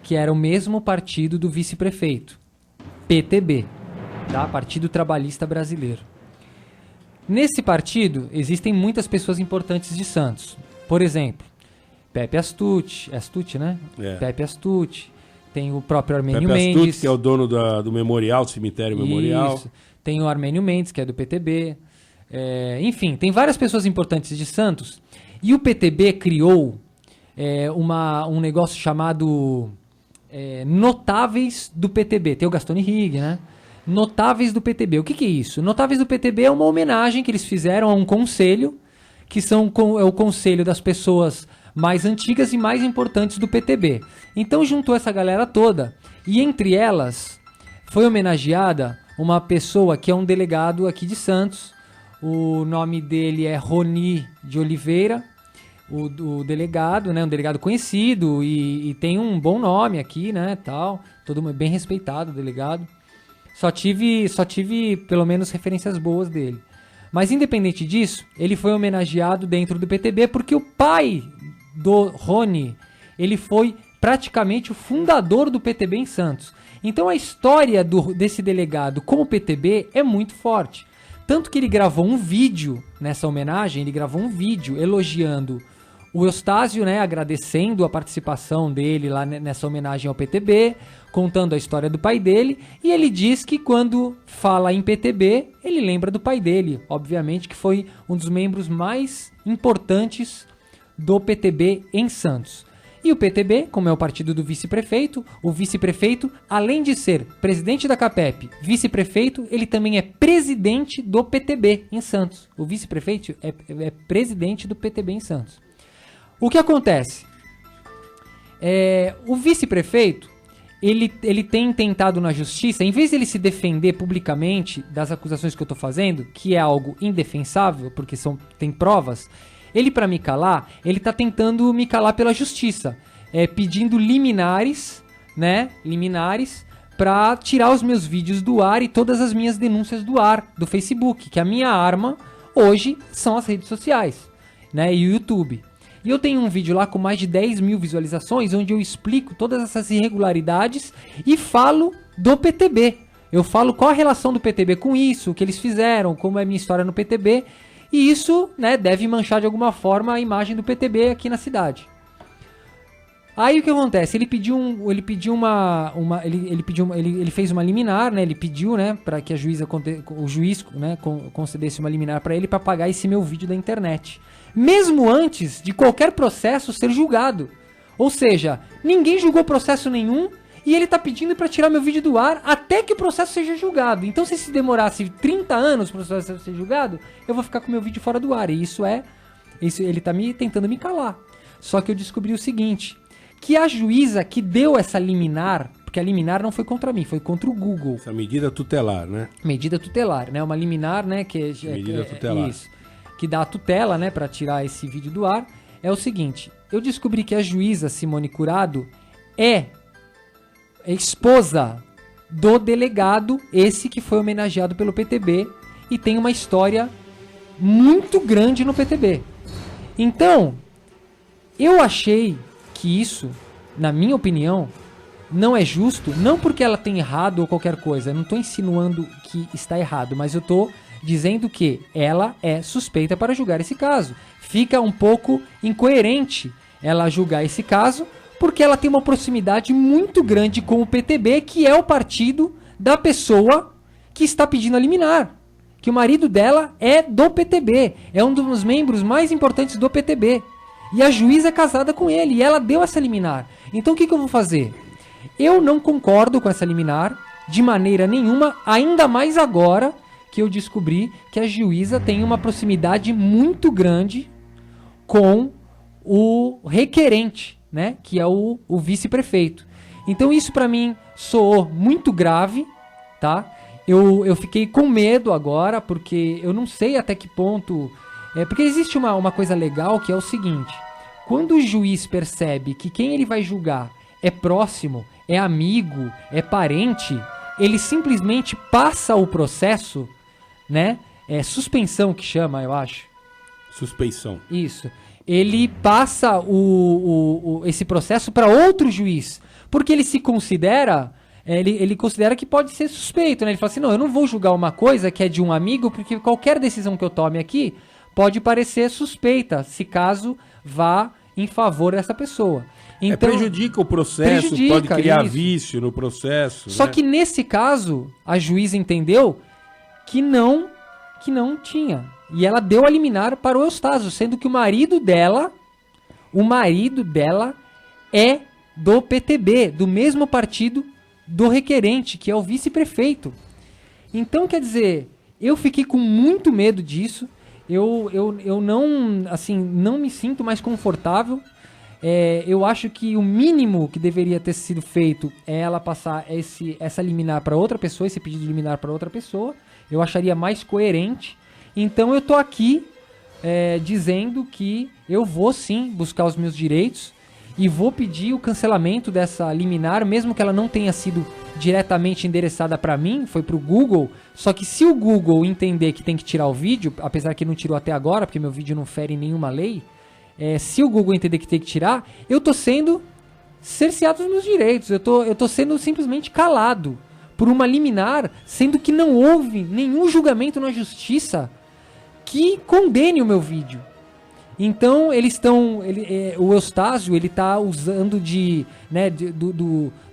S3: que era o mesmo partido do vice-prefeito. PTB, tá? Partido Trabalhista Brasileiro. Nesse partido existem muitas pessoas importantes de Santos. Por exemplo, Pepe Astucci, né? Pepe Astucci, tem o próprio Armênio Mendes. Pepe Astucci,
S2: que é o dono do Memorial, Cemitério Memorial.
S3: Isso. Tem o Armênio Mendes, que é do PTB. Enfim, tem várias pessoas importantes de Santos. E o PTB criou um negócio chamado Notáveis do PTB. Tem o Gastone Rigg, né? Notáveis do PTB. O que é isso? Notáveis do PTB é uma homenagem que eles fizeram a um conselho, que é o conselho das pessoas mais antigas e mais importantes do PTB. Então juntou essa galera toda e entre elas foi homenageada uma pessoa que é um delegado aqui de Santos. O nome dele é Roni de Oliveira, o delegado, né, um delegado conhecido e tem um bom nome aqui, né, tal, todo bem respeitado, o delegado. Só tive pelo menos referências boas dele. Mas independente disso, ele foi homenageado dentro do PTB porque o pai do Rony, ele foi praticamente o fundador do PTB em Santos. Então a história desse delegado com o PTB é muito forte. Tanto que ele gravou um vídeo nessa homenagem, ele gravou um vídeo elogiando o Eustáquio, né, agradecendo a participação dele lá nessa homenagem ao PTB, contando a história do pai dele, e ele diz que quando fala em PTB, ele lembra do pai dele, obviamente que foi um dos membros mais importantes do PTB em Santos. E o PTB, como é o partido do vice-prefeito, o vice-prefeito, além de ser presidente da CAPEP, vice-prefeito, ele também é presidente do PTB em Santos. O vice-prefeito é presidente do PTB em Santos. O que acontece? O vice-prefeito, ele tem tentado na justiça, em vez de ele se defender publicamente das acusações que eu estou fazendo, que é algo indefensável, porque tem provas, ele, para me calar, ele está tentando me calar pela justiça, pedindo liminares, né? Liminares para tirar os meus vídeos do ar e todas as minhas denúncias do ar, do Facebook, que é a minha arma hoje são as redes sociais, né, e o YouTube. E eu tenho um vídeo lá com mais de 10 mil visualizações, onde eu explico todas essas irregularidades e falo do PTB. Eu falo qual a relação do PTB com isso, o que eles fizeram, como é a minha história no PTB. E isso, né, deve manchar de alguma forma a imagem do PTB aqui na cidade. Aí o que acontece? Ele fez uma liminar, né? Ele pediu, né, para que o juiz, né, concedesse uma liminar para ele para apagar esse meu vídeo da internet, mesmo antes de qualquer processo ser julgado. Ou seja, ninguém julgou processo nenhum e ele tá pedindo para tirar meu vídeo do ar até que o processo seja julgado. Então, se demorasse 30 anos para o processo ser julgado, eu vou ficar com meu vídeo fora do ar. E isso ele tá tentando me calar. Só que eu descobri o seguinte, que a juíza que deu essa liminar, porque a liminar não foi contra mim, foi contra o Google.
S2: Essa medida tutelar, né?
S3: Medida tutelar, né? Uma liminar, né?
S2: Medida tutelar.
S3: Isso. Que dá a tutela, né? Para tirar esse vídeo do ar. É o seguinte, eu descobri que a juíza Simone Curado é esposa do delegado, esse que foi homenageado pelo PTB e tem uma história muito grande no PTB. Então, eu achei que isso, na minha opinião, não é justo, não porque ela tem errado ou qualquer coisa, eu não estou insinuando que está errado, mas eu estou dizendo que ela é suspeita para julgar esse caso. Fica um pouco incoerente ela julgar esse caso, porque ela tem uma proximidade muito grande com o PTB, que é o partido da pessoa que está pedindo a liminar. Que o marido dela é do PTB, é um dos membros mais importantes do PTB. E a juíza é casada com ele, e ela deu essa liminar. Então o que eu vou fazer? Eu não concordo com essa liminar, de maneira nenhuma, ainda mais agora que eu descobri que a juíza tem uma proximidade muito grande com o requerente, né, que é o vice-prefeito. Então isso pra mim soou muito grave, tá? Eu fiquei com medo agora, porque eu não sei até que ponto... porque existe uma coisa legal que é o seguinte, quando o juiz percebe que quem ele vai julgar é próximo, é amigo, é parente, ele simplesmente passa o processo, né? É suspensão que chama, eu acho.
S2: Suspeição.
S3: Isso. Ele passa esse processo para outro juiz, porque ele se considera, ele considera que pode ser suspeito, né? Ele fala assim, não, eu não vou julgar uma coisa que é de um amigo, porque qualquer decisão que eu tome aqui pode parecer suspeita, se caso vá em favor dessa pessoa. Então,
S2: prejudica o processo, pode criar vício no processo.
S3: Só
S2: né?
S3: que nesse caso, a juíza entendeu que não tinha. E ela deu a liminar para o Eustáquio, sendo que o marido dela é do PTB, do mesmo partido do requerente, que é o vice-prefeito. Então, quer dizer, eu fiquei com muito medo disso. Eu não, assim, não me sinto mais confortável. Eu acho que o mínimo que deveria ter sido feito é ela passar essa liminar para outra pessoa, esse pedido de liminar para outra pessoa. Eu acharia mais coerente. Então eu tô aqui dizendo que eu vou sim buscar os meus direitos e vou pedir o cancelamento dessa liminar, mesmo que ela não tenha sido diretamente endereçada para mim, foi pro Google. Só que se o Google entender que tem que tirar o vídeo, apesar que não tirou até agora, porque meu vídeo não fere nenhuma lei, se o Google entender que tem que tirar, eu tô sendo cerceado dos meus direitos, eu tô sendo simplesmente calado por uma liminar, sendo que não houve nenhum julgamento na justiça que condene o meu vídeo. Então o Eustáquio, ele tá usando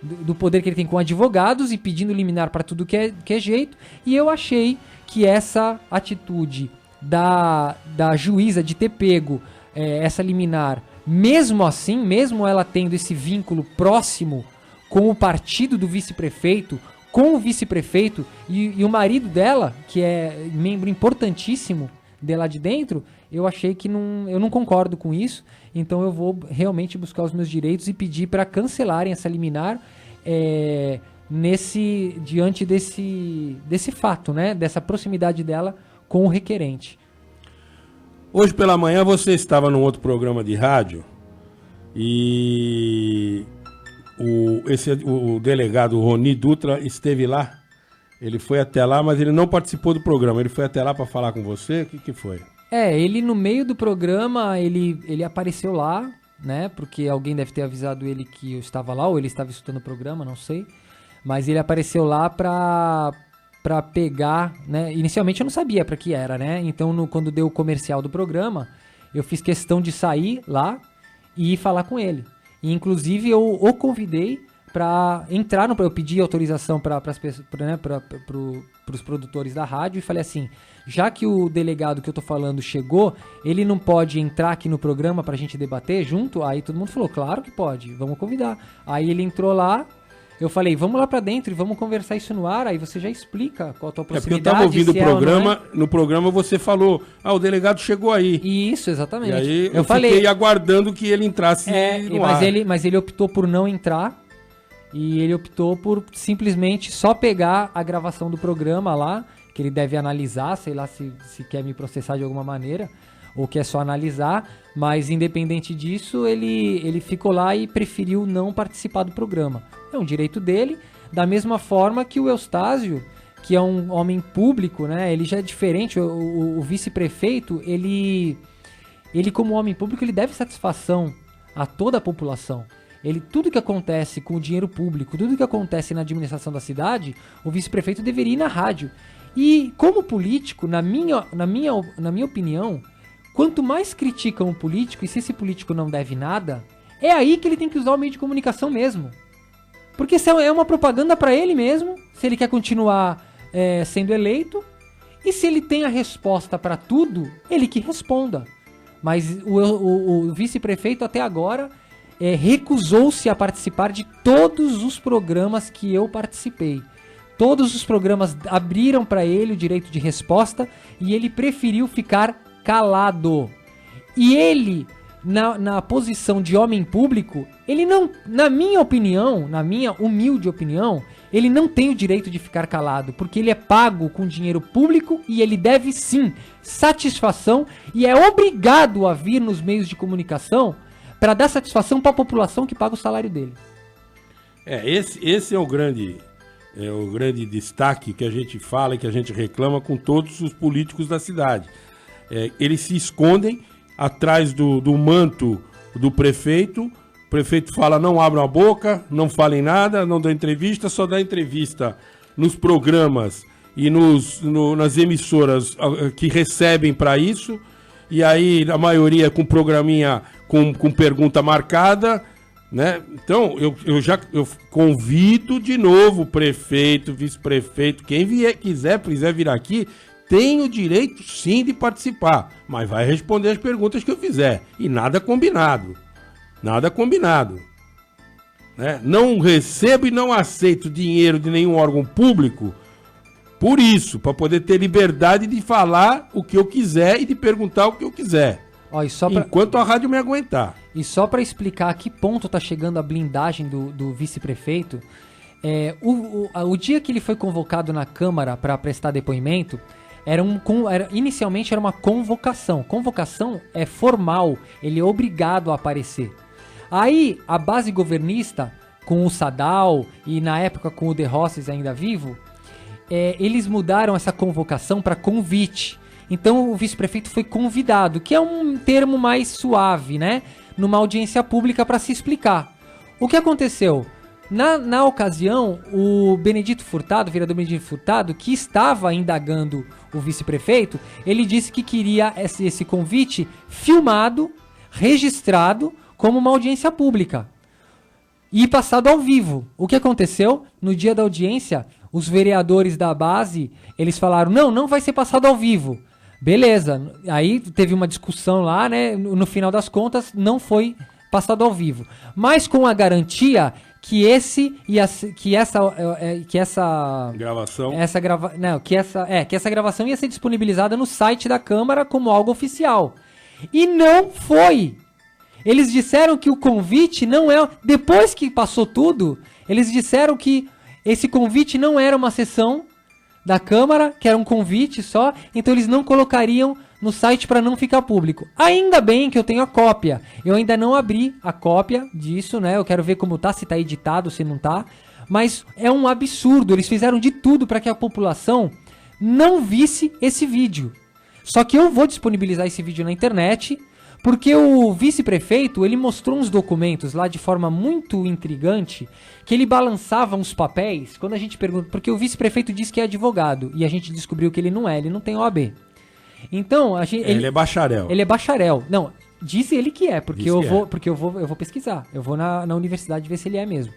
S3: do poder que ele tem com advogados e pedindo liminar para tudo que é jeito, e eu achei que essa atitude da juíza de ter pego essa liminar, mesmo assim, mesmo ela tendo esse vínculo próximo com o partido do vice-prefeito, com o vice-prefeito e o marido dela, que é membro importantíssimo de lá de dentro, eu achei que eu não concordo com isso. Então eu vou realmente buscar os meus direitos e pedir para cancelarem essa liminar diante desse fato, né? Dessa proximidade dela com o requerente.
S2: Hoje pela manhã você estava num outro programa de rádio e o delegado Roni Dutra esteve lá Ele foi até lá, mas ele não participou do programa. Ele foi até lá para falar com você? O que foi?
S3: Ele no meio do programa, ele apareceu lá, né? Porque alguém deve ter avisado ele que eu estava lá, ou ele estava escutando o programa, não sei. Mas ele apareceu lá pra pegar, né? Inicialmente eu não sabia pra que era, né? Então quando deu o comercial do programa, eu fiz questão de sair lá e ir falar com ele. E inclusive eu o convidei pra entrar eu pedi autorização para os produtores da rádio e falei assim, já que o delegado que eu tô falando chegou, ele não pode entrar aqui no programa pra gente debater junto? Aí todo mundo falou, claro que pode, vamos convidar. Aí ele entrou lá, eu falei, vamos lá pra dentro e vamos conversar isso no ar, aí você já explica qual a tua proximidade.
S2: Porque eu tava ouvindo o programa, no programa você falou, o delegado chegou aí.
S3: Isso, exatamente.
S2: E aí eu fiquei aguardando que ele entrasse no ar.
S3: Mas ele optou por não entrar e ele optou por simplesmente só pegar a gravação do programa lá, que ele deve analisar, sei lá se quer me processar de alguma maneira, ou quer só analisar, mas independente disso, ele ficou lá e preferiu não participar do programa. É um direito dele, da mesma forma que o Eustácio, que é um homem público, né? Ele já é diferente, o vice-prefeito, ele como homem público, ele deve satisfação a toda a população. Tudo que acontece com o dinheiro público, tudo que acontece na administração da cidade, o vice-prefeito deveria ir na rádio. E como político, na minha opinião, quanto mais criticam o político, e se esse político não deve nada, é aí que ele tem que usar o meio de comunicação mesmo. Porque isso é uma propaganda para ele mesmo, se ele quer continuar sendo eleito, e se ele tem a resposta para tudo, ele que responda. Mas o vice-prefeito até agora recusou-se a participar de todos os programas que eu participei. Todos os programas abriram para ele o direito de resposta e ele preferiu ficar calado. E ele, na posição de homem público, ele não, na minha opinião, na minha humilde opinião, ele não tem o direito de ficar calado, porque ele é pago com dinheiro público e ele deve sim satisfação e é obrigado a vir nos meios de comunicação para dar satisfação para a população que paga o salário dele.
S2: Esse é o grande destaque que a gente fala e que a gente reclama com todos os políticos da cidade. Eles se escondem atrás do manto do prefeito. O prefeito fala, não abram a boca, não falem nada, não dão entrevista, só dá entrevista nos programas e nas emissoras que recebem para isso. E aí a maioria com programinha com pergunta marcada, né? Então eu convido de novo o prefeito, vice-prefeito, quem quiser vir aqui, tem o direito sim de participar, mas vai responder as perguntas que eu fizer. E nada combinado. Nada combinado. Né? Não recebo e não aceito dinheiro de nenhum órgão público por isso, para poder ter liberdade de falar o que eu quiser e de perguntar o que eu quiser. Enquanto a rádio me aguentar.
S3: E só para explicar a que ponto tá chegando a blindagem do vice-prefeito, o dia que ele foi convocado na Câmara para prestar depoimento, inicialmente era uma convocação. Convocação é formal, ele é obrigado a aparecer. Aí a base governista, com o Sadal e na época com o De Rosses ainda vivo, eles mudaram essa convocação para convite. Então o vice-prefeito foi convidado, que é um termo mais suave, né? Numa audiência pública para se explicar. O que aconteceu? Na ocasião, o vereador Benedito Furtado, que estava indagando o vice-prefeito, ele disse que queria esse convite filmado, registrado, como uma audiência pública e passado ao vivo. O que aconteceu? No dia da audiência, os vereadores da base, eles falaram, não vai ser passado ao vivo. Beleza, aí teve uma discussão lá, né? No final das contas, não foi passado ao vivo. Mas com a garantia que essa gravação ia ser disponibilizada no site da Câmara como algo oficial. E não foi. Eles disseram que o convite não é... Depois que passou tudo, eles disseram que esse convite não era uma sessão da Câmara, que era um convite só, então eles não colocariam no site para não ficar público. Ainda bem que eu tenho a cópia. Eu ainda não abri a cópia disso, né? Eu quero ver como tá, se tá editado, se não tá. Mas é um absurdo, eles fizeram de tudo para que a população não visse esse vídeo. Só que eu vou disponibilizar esse vídeo na internet, porque o vice-prefeito, ele mostrou uns documentos lá de forma muito intrigante, que ele balançava uns papéis, quando a gente pergunta, porque o vice-prefeito diz que é advogado, e a gente descobriu que ele não tem OAB. Então,
S2: ele é bacharel.
S3: Ele é bacharel. Não, diz ele que é, porque
S2: Diz que
S3: eu vou pesquisar. Eu vou na universidade ver se ele é mesmo.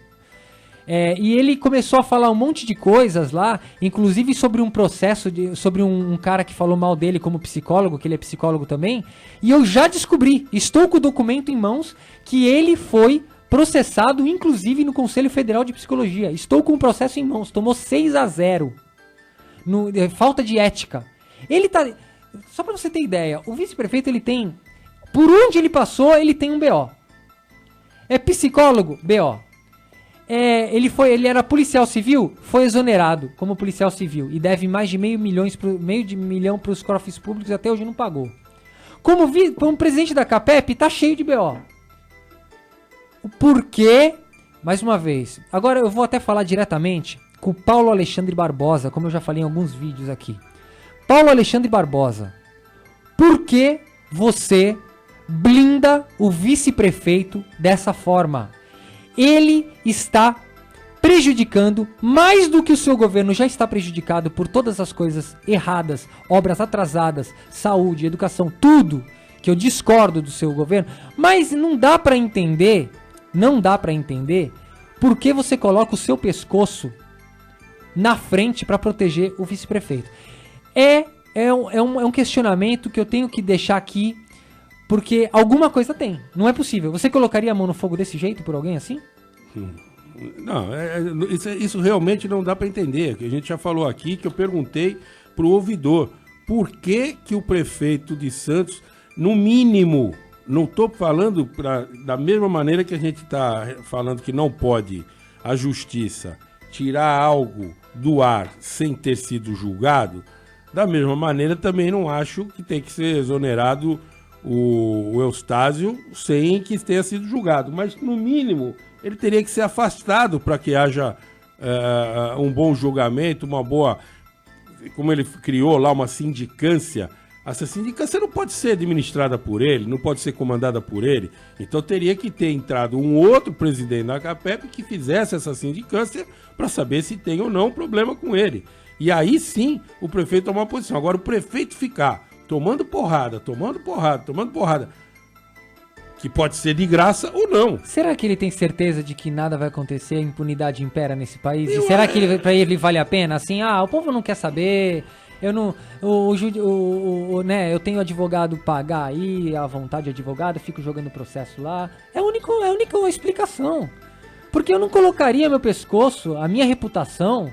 S3: E ele começou a falar um monte de coisas lá, inclusive sobre um processo, sobre um cara que falou mal dele como psicólogo, que ele é psicólogo também, e eu já descobri, estou com o documento em mãos, que ele foi processado, inclusive no Conselho Federal de Psicologia. Estou com o processo em mãos, tomou 6-0, falta de ética. Ele tá, só pra você ter ideia, o vice-prefeito ele tem, por onde ele passou, ele tem um BO. É psicólogo? BO. Ele era policial civil, foi exonerado como policial civil e deve mais de meio de milhão para os cofres públicos e até hoje não pagou. Como presidente da CAPEP, tá cheio de BO. O porquê, mais uma vez, agora eu vou até falar diretamente com o Paulo Alexandre Barbosa, como eu já falei em alguns vídeos aqui. Paulo Alexandre Barbosa, por que você blinda o vice-prefeito dessa forma? Ele está prejudicando mais do que o seu governo já está prejudicado por todas as coisas erradas, obras atrasadas, saúde, educação, tudo que eu discordo do seu governo, mas não dá para entender por que você coloca o seu pescoço na frente para proteger o vice-prefeito. É um questionamento que eu tenho que deixar aqui, porque alguma coisa tem. Não é possível. Você colocaria a mão no fogo desse jeito por alguém assim?
S2: Não, isso realmente não dá para entender. A gente já falou aqui que eu perguntei pro ouvidor por que o prefeito de Santos, no mínimo, não estou falando da mesma maneira que a gente está falando que não pode a justiça tirar algo do ar sem ter sido julgado, da mesma maneira também não acho que tem que ser exonerado o Eustáquio sem que tenha sido julgado, mas no mínimo ele teria que ser afastado para que haja um bom julgamento, uma boa, como ele criou lá, uma sindicância. Essa sindicância não pode ser administrada por ele, não pode ser comandada por ele, então teria que ter entrado um outro presidente da CAPEP que fizesse essa sindicância para saber se tem ou não problema com ele, e aí sim o prefeito tomar uma posição. Agora o prefeito ficar tomando porrada, que pode ser de graça ou não.
S3: Será que ele tem certeza de que nada vai acontecer, a impunidade impera nesse país? E será que pra ele vale a pena? Assim, o povo não quer saber, eu não, né, eu tenho advogado pagar aí, à vontade de advogado, fico jogando processo lá. É a única explicação. Porque eu não colocaria meu pescoço, a minha reputação,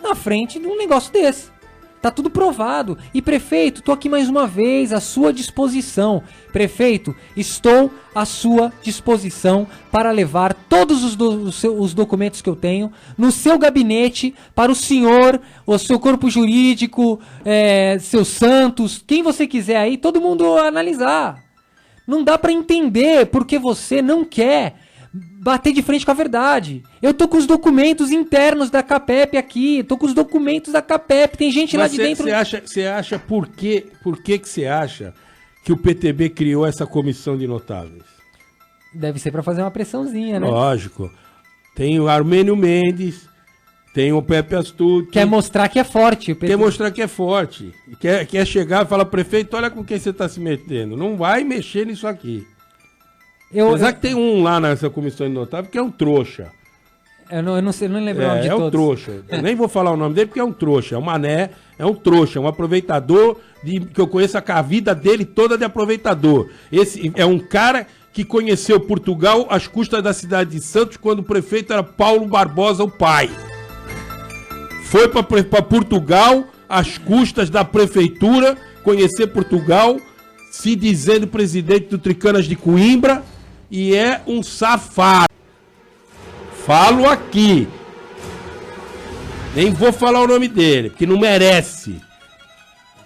S3: na frente de um negócio desse. Tá tudo provado. E prefeito, tô aqui mais uma vez à sua disposição. Prefeito, estou à sua disposição para levar todos os documentos que eu tenho no seu gabinete para o senhor, o seu corpo jurídico, seus santos, quem você quiser aí, todo mundo analisar. Não dá para entender porque você não quer bater de frente com a verdade. Eu tô com os documentos internos da CAPEP aqui, tô com os documentos da CAPEP, tem gente lá de dentro.
S2: Você acha por que você acha que o PTB criou essa comissão de notáveis?
S3: Deve ser para fazer uma pressãozinha, né?
S2: Lógico. Tem o Armênio Mendes, tem o Pepe Astucci.
S3: Quer mostrar que é forte.
S2: Quer mostrar que é forte. Quer chegar e falar, prefeito, olha com quem você tá se metendo. Não vai mexer nisso aqui. Apesar que tem um lá nessa comissão de notáveis que é um trouxa.
S3: Eu não sei, não lembro o nome de todos.
S2: É um trouxa. Eu nem vou falar o nome dele porque é um trouxa. É um mané, é um trouxa, é um aproveitador que eu conheço a vida dele toda de aproveitador. Esse é um cara que conheceu Portugal às custas da cidade de Santos quando o prefeito era Paulo Barbosa, o pai. Foi para Portugal às custas da prefeitura, conhecer Portugal, se dizendo presidente do Tricanas de Coimbra, e é um safado. Falo aqui. Nem vou falar o nome dele, porque não merece.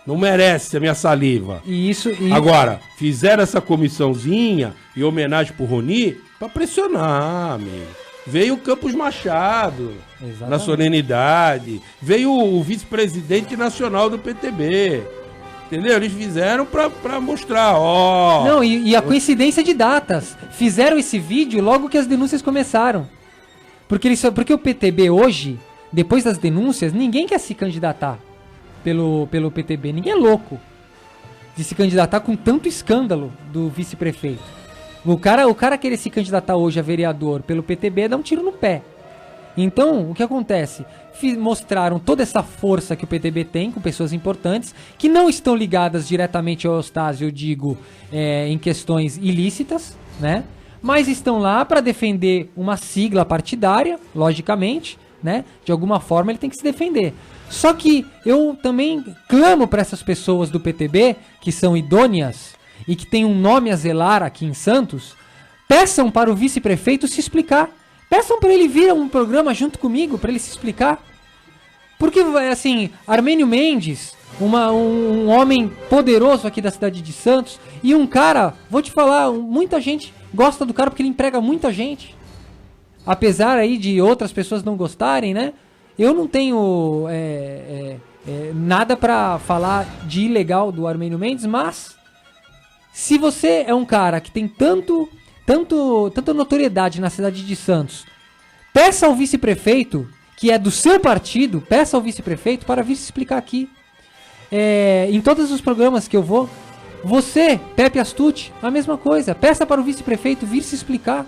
S2: Não merece a minha saliva. Agora, fizeram essa comissãozinha em homenagem pro Rony pra pressionar, amigo. Veio o Campos Machado,
S3: Exatamente.
S2: na solenidade. Veio o vice-presidente nacional do PTB. Entendeu? Eles fizeram pra mostrar, ó...
S3: Não, e a coincidência de datas. Fizeram esse vídeo logo que as denúncias começaram. Porque o PTB hoje, depois das denúncias, ninguém quer se candidatar pelo PTB. Ninguém é louco de se candidatar com tanto escândalo do vice-prefeito. O cara querer se candidatar hoje a vereador pelo PTB é dar um tiro no pé. Então, o que acontece? Mostraram toda essa força que o PTB tem com pessoas importantes, que não estão ligadas diretamente ao Eustáquio, eu digo, em questões ilícitas, né? Mas estão lá para defender uma sigla partidária, logicamente, né? De alguma forma ele tem que se defender. Só que eu também clamo para essas pessoas do PTB, que são idôneas e que têm um nome a zelar aqui em Santos, peçam para o vice-prefeito se explicar. Peçam para ele vir a um programa junto comigo, para ele se explicar. Porque, assim, Armênio Mendes, um homem poderoso aqui da cidade de Santos, e um cara, vou te falar, muita gente gosta do cara porque ele emprega muita gente. Apesar aí de outras pessoas não gostarem, né? Eu não tenho nada para falar de ilegal do Armênio Mendes, mas se você é um cara que tem tanta notoriedade na cidade de Santos, peça ao vice-prefeito, que é do seu partido, peça ao vice-prefeito para vir se explicar aqui. Em todos os programas que eu vou, você, Pepe Astucci, a mesma coisa, peça para o vice-prefeito vir se explicar.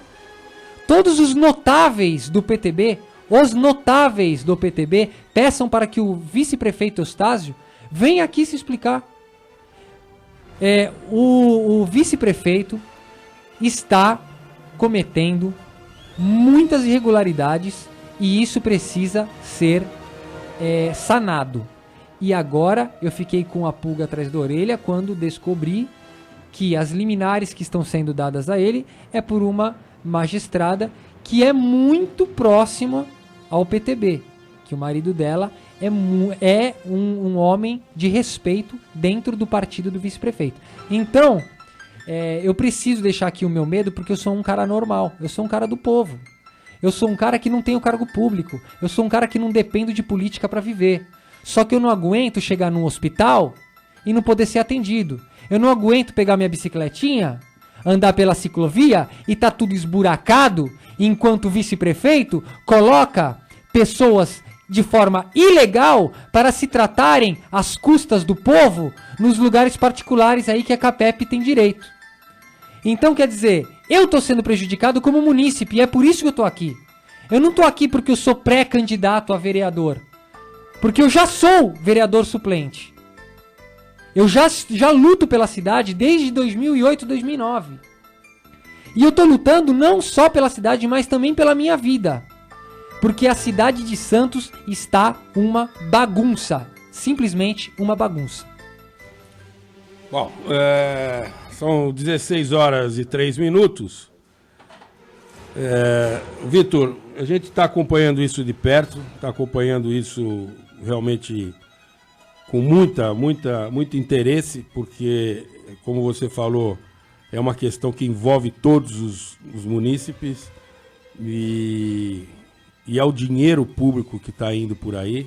S3: Todos os notáveis do PTB, peçam para que o vice-prefeito Eustáquio venha aqui se explicar. O vice-prefeito está cometendo muitas irregularidades e isso precisa ser sanado. E agora eu fiquei com a pulga atrás da orelha quando descobri que as liminares que estão sendo dadas a ele é por uma magistrada que é muito próxima ao PTB, que o marido dela é um homem de respeito dentro do partido do vice-prefeito. Então, eu preciso deixar aqui o meu medo porque eu sou um cara normal, eu sou um cara do povo. Eu sou um cara que não tem o cargo público, eu sou um cara que não dependo de política para viver. Só que eu não aguento chegar num hospital e não poder ser atendido. Eu não aguento pegar minha bicicletinha, andar pela ciclovia e tá tudo esburacado, enquanto o vice-prefeito coloca pessoas de forma ilegal para se tratarem às custas do povo nos lugares particulares aí que a CAPEP tem direito. Então, quer dizer, eu tô sendo prejudicado como munícipe e é por isso que eu tô aqui. Eu não tô aqui porque eu sou pré-candidato a vereador. Porque eu já sou vereador suplente. Eu já luto pela cidade desde 2008, 2009. E eu tô lutando não só pela cidade, mas também pela minha vida. Porque a cidade de Santos está uma bagunça. Simplesmente uma bagunça.
S2: Bom, são 16 horas e 3 minutos. Vitor, a gente está acompanhando isso de perto, está acompanhando isso realmente com muito interesse, porque, como você falou, é uma questão que envolve todos os munícipes e é o dinheiro público que está indo por aí.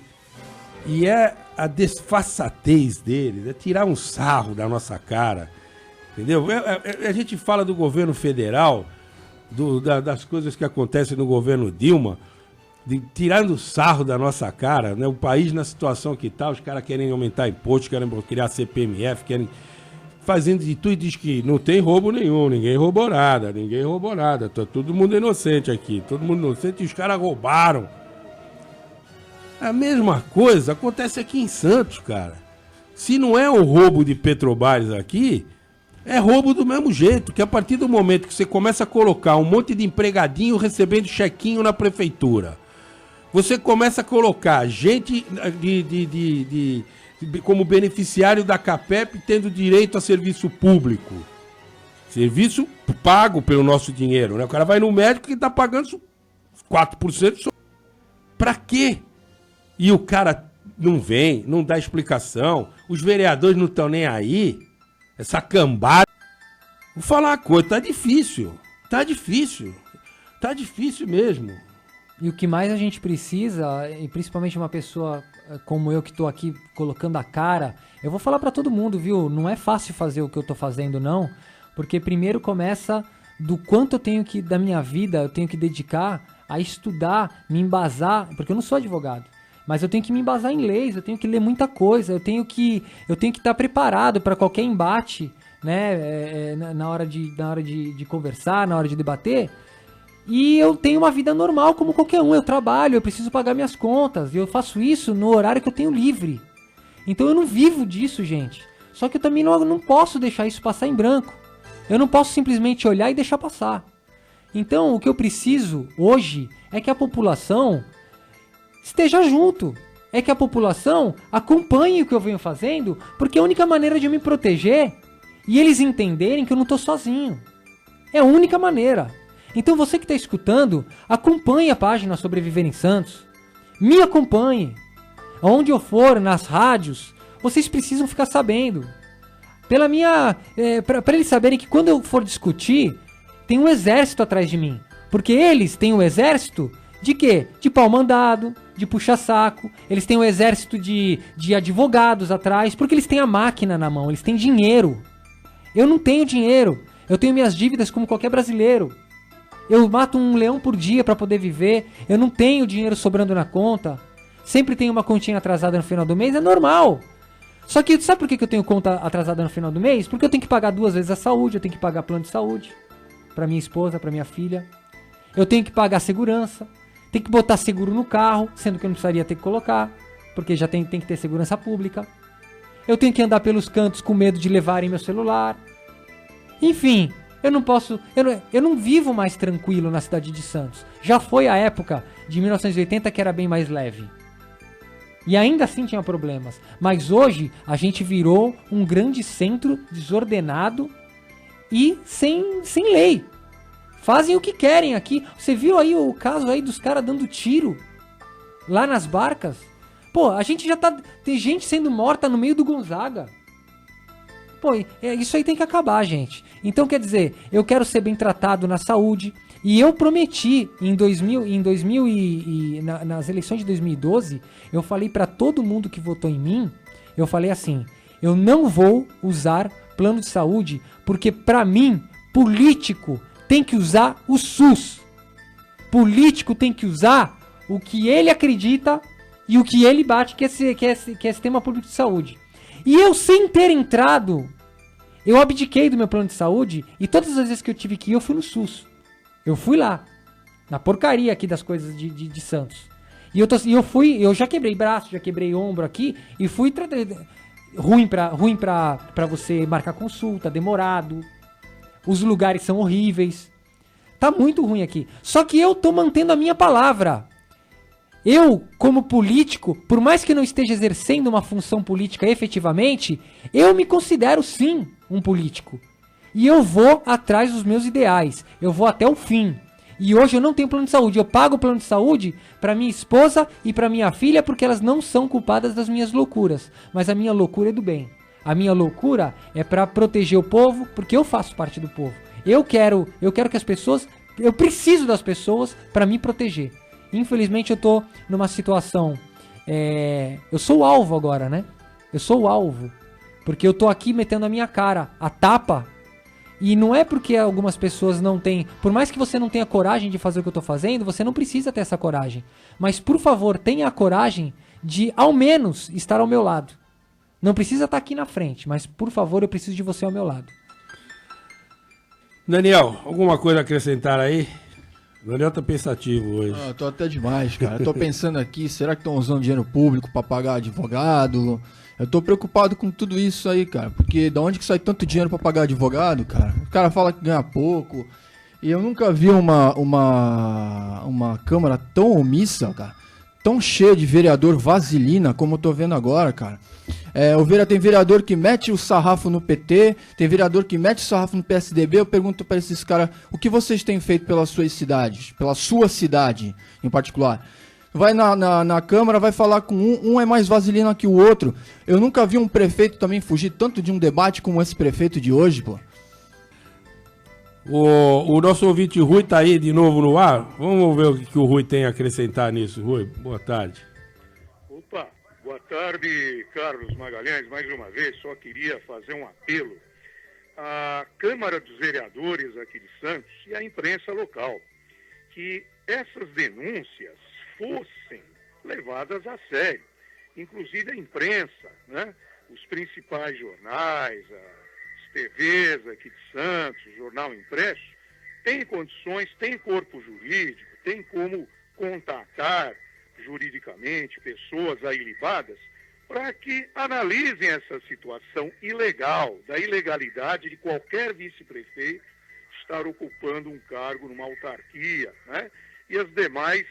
S2: E é a desfaçatez deles, é tirar um sarro da nossa cara, entendeu? A gente fala do governo federal, das coisas que acontecem no governo Dilma, tirando sarro da nossa cara, né? O país na situação que está, os caras querem aumentar imposto, querem criar CPMF, querem fazendo de tudo e diz que não tem roubo nenhum, ninguém roubou nada, tá todo mundo inocente aqui, todo mundo inocente e os caras roubaram. A mesma coisa acontece aqui em Santos, cara. Se não é o roubo de Petrobras aqui, é roubo do mesmo jeito, que a partir do momento que você começa a colocar um monte de empregadinho recebendo chequinho na prefeitura, você começa a colocar gente como beneficiário da CAPEP tendo direito a serviço público. Serviço pago pelo nosso dinheiro, né? O cara vai no médico e está pagando 4% só. Pra quê? E o cara não vem, não dá explicação, os vereadores não estão nem aí, essa cambada. Vou falar uma coisa, tá difícil. Tá difícil mesmo.
S3: E o que mais a gente precisa, e principalmente uma pessoa como eu que tô aqui colocando a cara, eu vou falar pra todo mundo, viu? Não é fácil fazer o que eu tô fazendo, não. Porque primeiro começa do quanto eu tenho que, da minha vida, eu tenho que dedicar a estudar, me embasar, porque eu não sou advogado. Mas eu tenho que me embasar em leis, eu tenho que ler muita coisa, eu tenho que estar preparado para qualquer embate, né, na hora de conversar, na hora de debater. E eu tenho uma vida normal como qualquer um, eu trabalho, eu preciso pagar minhas contas, e eu faço isso no horário que eu tenho livre. Então eu não vivo disso, gente. Só que eu também não posso deixar isso passar em branco. Eu não posso simplesmente olhar e deixar passar. Então o que eu preciso hoje é que a população esteja junto, é que a população acompanhe o que eu venho fazendo, porque é a única maneira de eu me proteger e eles entenderem que eu não estou sozinho. É a única maneira. Então você que está escutando, acompanhe a página Sobreviver em Santos, me acompanhe. Aonde eu for, nas rádios, vocês precisam ficar sabendo. Para eles saberem que quando eu for discutir, tem um exército atrás de mim. Porque eles têm um exército de quê? De pau mandado, de puxa-saco. Eles têm um exército de advogados atrás, porque eles têm a máquina na mão, eles têm dinheiro. Eu não tenho dinheiro, eu tenho minhas dívidas como qualquer brasileiro. Eu mato um leão por dia para poder viver, eu não tenho dinheiro sobrando na conta. Sempre tem uma continha atrasada no final do mês, é normal. Só que sabe por que eu tenho conta atrasada no final do mês? Porque eu tenho que pagar 2 vezes a saúde, eu tenho que pagar plano de saúde para minha esposa, para minha filha. Eu tenho que pagar segurança, tenho que botar seguro no carro, sendo que eu não precisaria ter que colocar, porque já tem que ter segurança pública. Eu tenho que andar pelos cantos com medo de levarem meu celular. Enfim, eu não posso, eu não vivo mais tranquilo na cidade de Santos. Já foi a época de 1980 que era bem mais leve. E ainda assim tinha problemas. Mas hoje a gente virou um grande centro desordenado e sem lei. Fazem o que querem aqui. Você viu aí o caso aí dos caras dando tiro lá nas barcas? Pô, a gente já tá... Tem gente sendo morta no meio do Gonzaga. Pô, isso aí tem que acabar, gente. Então, quer dizer, eu quero ser bem tratado na saúde. E eu prometi, nas eleições de 2012, eu falei pra todo mundo que votou em mim, eu falei assim, eu não vou usar plano de saúde, porque pra mim, político tem que usar o SUS. Político tem que usar o que ele acredita e o que ele bate, que é sistema público de saúde. E eu, sem ter entrado, eu abdiquei do meu plano de saúde e todas as vezes que eu tive que ir, eu fui no SUS. Eu fui lá, na porcaria aqui das coisas de Santos. E eu já quebrei braço, já quebrei ombro aqui, e fui ruim pra você marcar consulta, demorado. Os lugares são horríveis. Tá muito ruim aqui. Só que eu tô mantendo a minha palavra. Eu, como político, por mais que não esteja exercendo uma função política efetivamente, eu me considero sim um político. E eu vou atrás dos meus ideais. Eu vou até o fim. E hoje eu não tenho plano de saúde. Eu pago o plano de saúde para minha esposa e para minha filha porque elas não são culpadas das minhas loucuras. Mas a minha loucura é do bem. A minha loucura é para proteger o povo porque eu faço parte do povo. Eu quero que as pessoas... Eu preciso das pessoas para me proteger. Infelizmente eu tô numa situação... eu sou o alvo agora, né? Eu sou o alvo. Porque eu tô aqui metendo a minha cara, a tapa... E não é porque algumas pessoas não têm... Por mais que você não tenha coragem de fazer o que eu tô fazendo, você não precisa ter essa coragem. Mas, por favor, tenha a coragem de, ao menos, estar ao meu lado. Não precisa estar aqui na frente, mas, por favor, eu preciso de você ao meu lado.
S2: Daniel, alguma coisa a acrescentar aí? O Daniel tá pensativo hoje.
S4: Eu tô até demais, cara. Eu tô pensando aqui, será que estão usando dinheiro público pra pagar advogado? Eu tô preocupado com tudo isso aí, cara, porque da onde que sai tanto dinheiro pra pagar advogado, cara? O cara fala que ganha pouco, e eu nunca vi uma Câmara tão omissa, cara, tão cheia de vereador vaselina como eu tô vendo agora, cara. Tem vereador que mete o sarrafo no PT, tem vereador que mete o sarrafo no PSDB, eu pergunto pra esses caras, o que vocês têm feito pelas suas cidades, pela sua cidade em particular? Vai na Câmara, vai falar com um é mais vaselina que o outro. Eu nunca vi um prefeito também fugir tanto de um debate como esse prefeito de hoje, pô.
S2: O nosso ouvinte Rui está aí de novo no ar. Vamos ver o que o Rui tem a acrescentar nisso. Rui, boa tarde.
S5: Opa, boa tarde, Carlos Magalhães. Mais uma vez, só queria fazer um apelo à Câmara dos Vereadores aqui de Santos e à imprensa local, que essas denúncias fossem levadas a sério. Inclusive a imprensa, né? Os principais jornais, as TVs aqui de Santos, o Jornal Impresso, tem condições, tem corpo jurídico, tem como contatar juridicamente pessoas aí libadas para que analisem essa situação ilegal, da ilegalidade de qualquer vice-prefeito estar ocupando um cargo numa autarquia, né? E as demais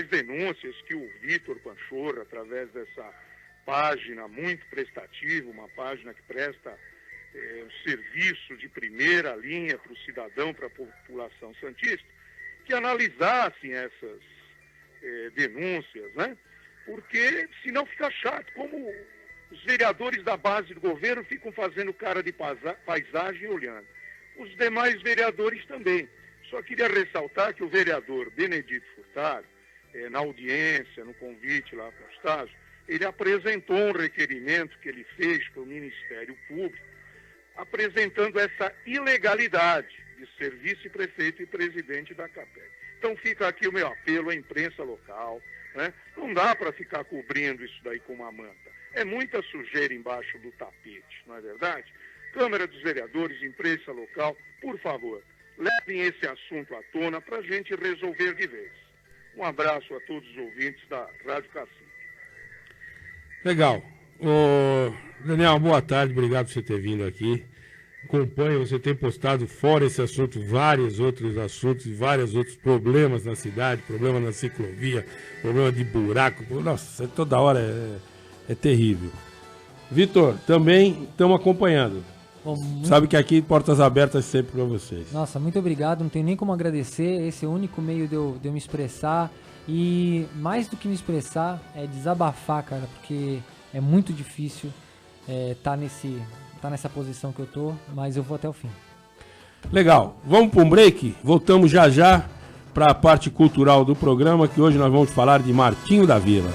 S5: denúncias que o Vitor Panchorra, através dessa página muito prestativa, uma página que presta um serviço de primeira linha para o cidadão, para a população santista, que analisassem essas denúncias, né? Porque senão fica chato, como os vereadores da base do governo ficam fazendo cara de paisagem olhando. Os demais vereadores também. Só queria ressaltar que o vereador Benedito Furtado, na audiência, no convite lá para o estágio, ele apresentou um requerimento que ele fez para o Ministério Público, apresentando essa ilegalidade de ser vice-prefeito e presidente da CAPEC. Então fica aqui o meu apelo à imprensa local, né? Não dá para ficar cobrindo isso daí com uma manta. É muita sujeira embaixo do tapete, não é verdade? Câmara dos Vereadores, imprensa local, por favor, levem esse assunto à tona para a gente resolver de vez. Um abraço a todos os ouvintes da Rádio Cacique.
S2: Legal. Daniel, boa tarde, obrigado por você ter vindo aqui. Acompanha, você tem postado fora esse assunto, vários outros assuntos e vários outros problemas na cidade, problema na ciclovia, problema de buraco. Nossa, toda hora é terrível. Vitor, também estamos acompanhando.
S3: Bom,
S2: Sabe que aqui portas abertas sempre para vocês.
S3: Nossa, muito obrigado, não tenho nem como agradecer, esse é o único meio de eu me expressar e mais do que me expressar é desabafar, cara, porque é muito difícil tá nessa posição que eu tô, mas eu vou até o fim.
S2: Legal, vamos para um break, voltamos já para a parte cultural do programa, que hoje nós vamos falar de Martinho da Vila.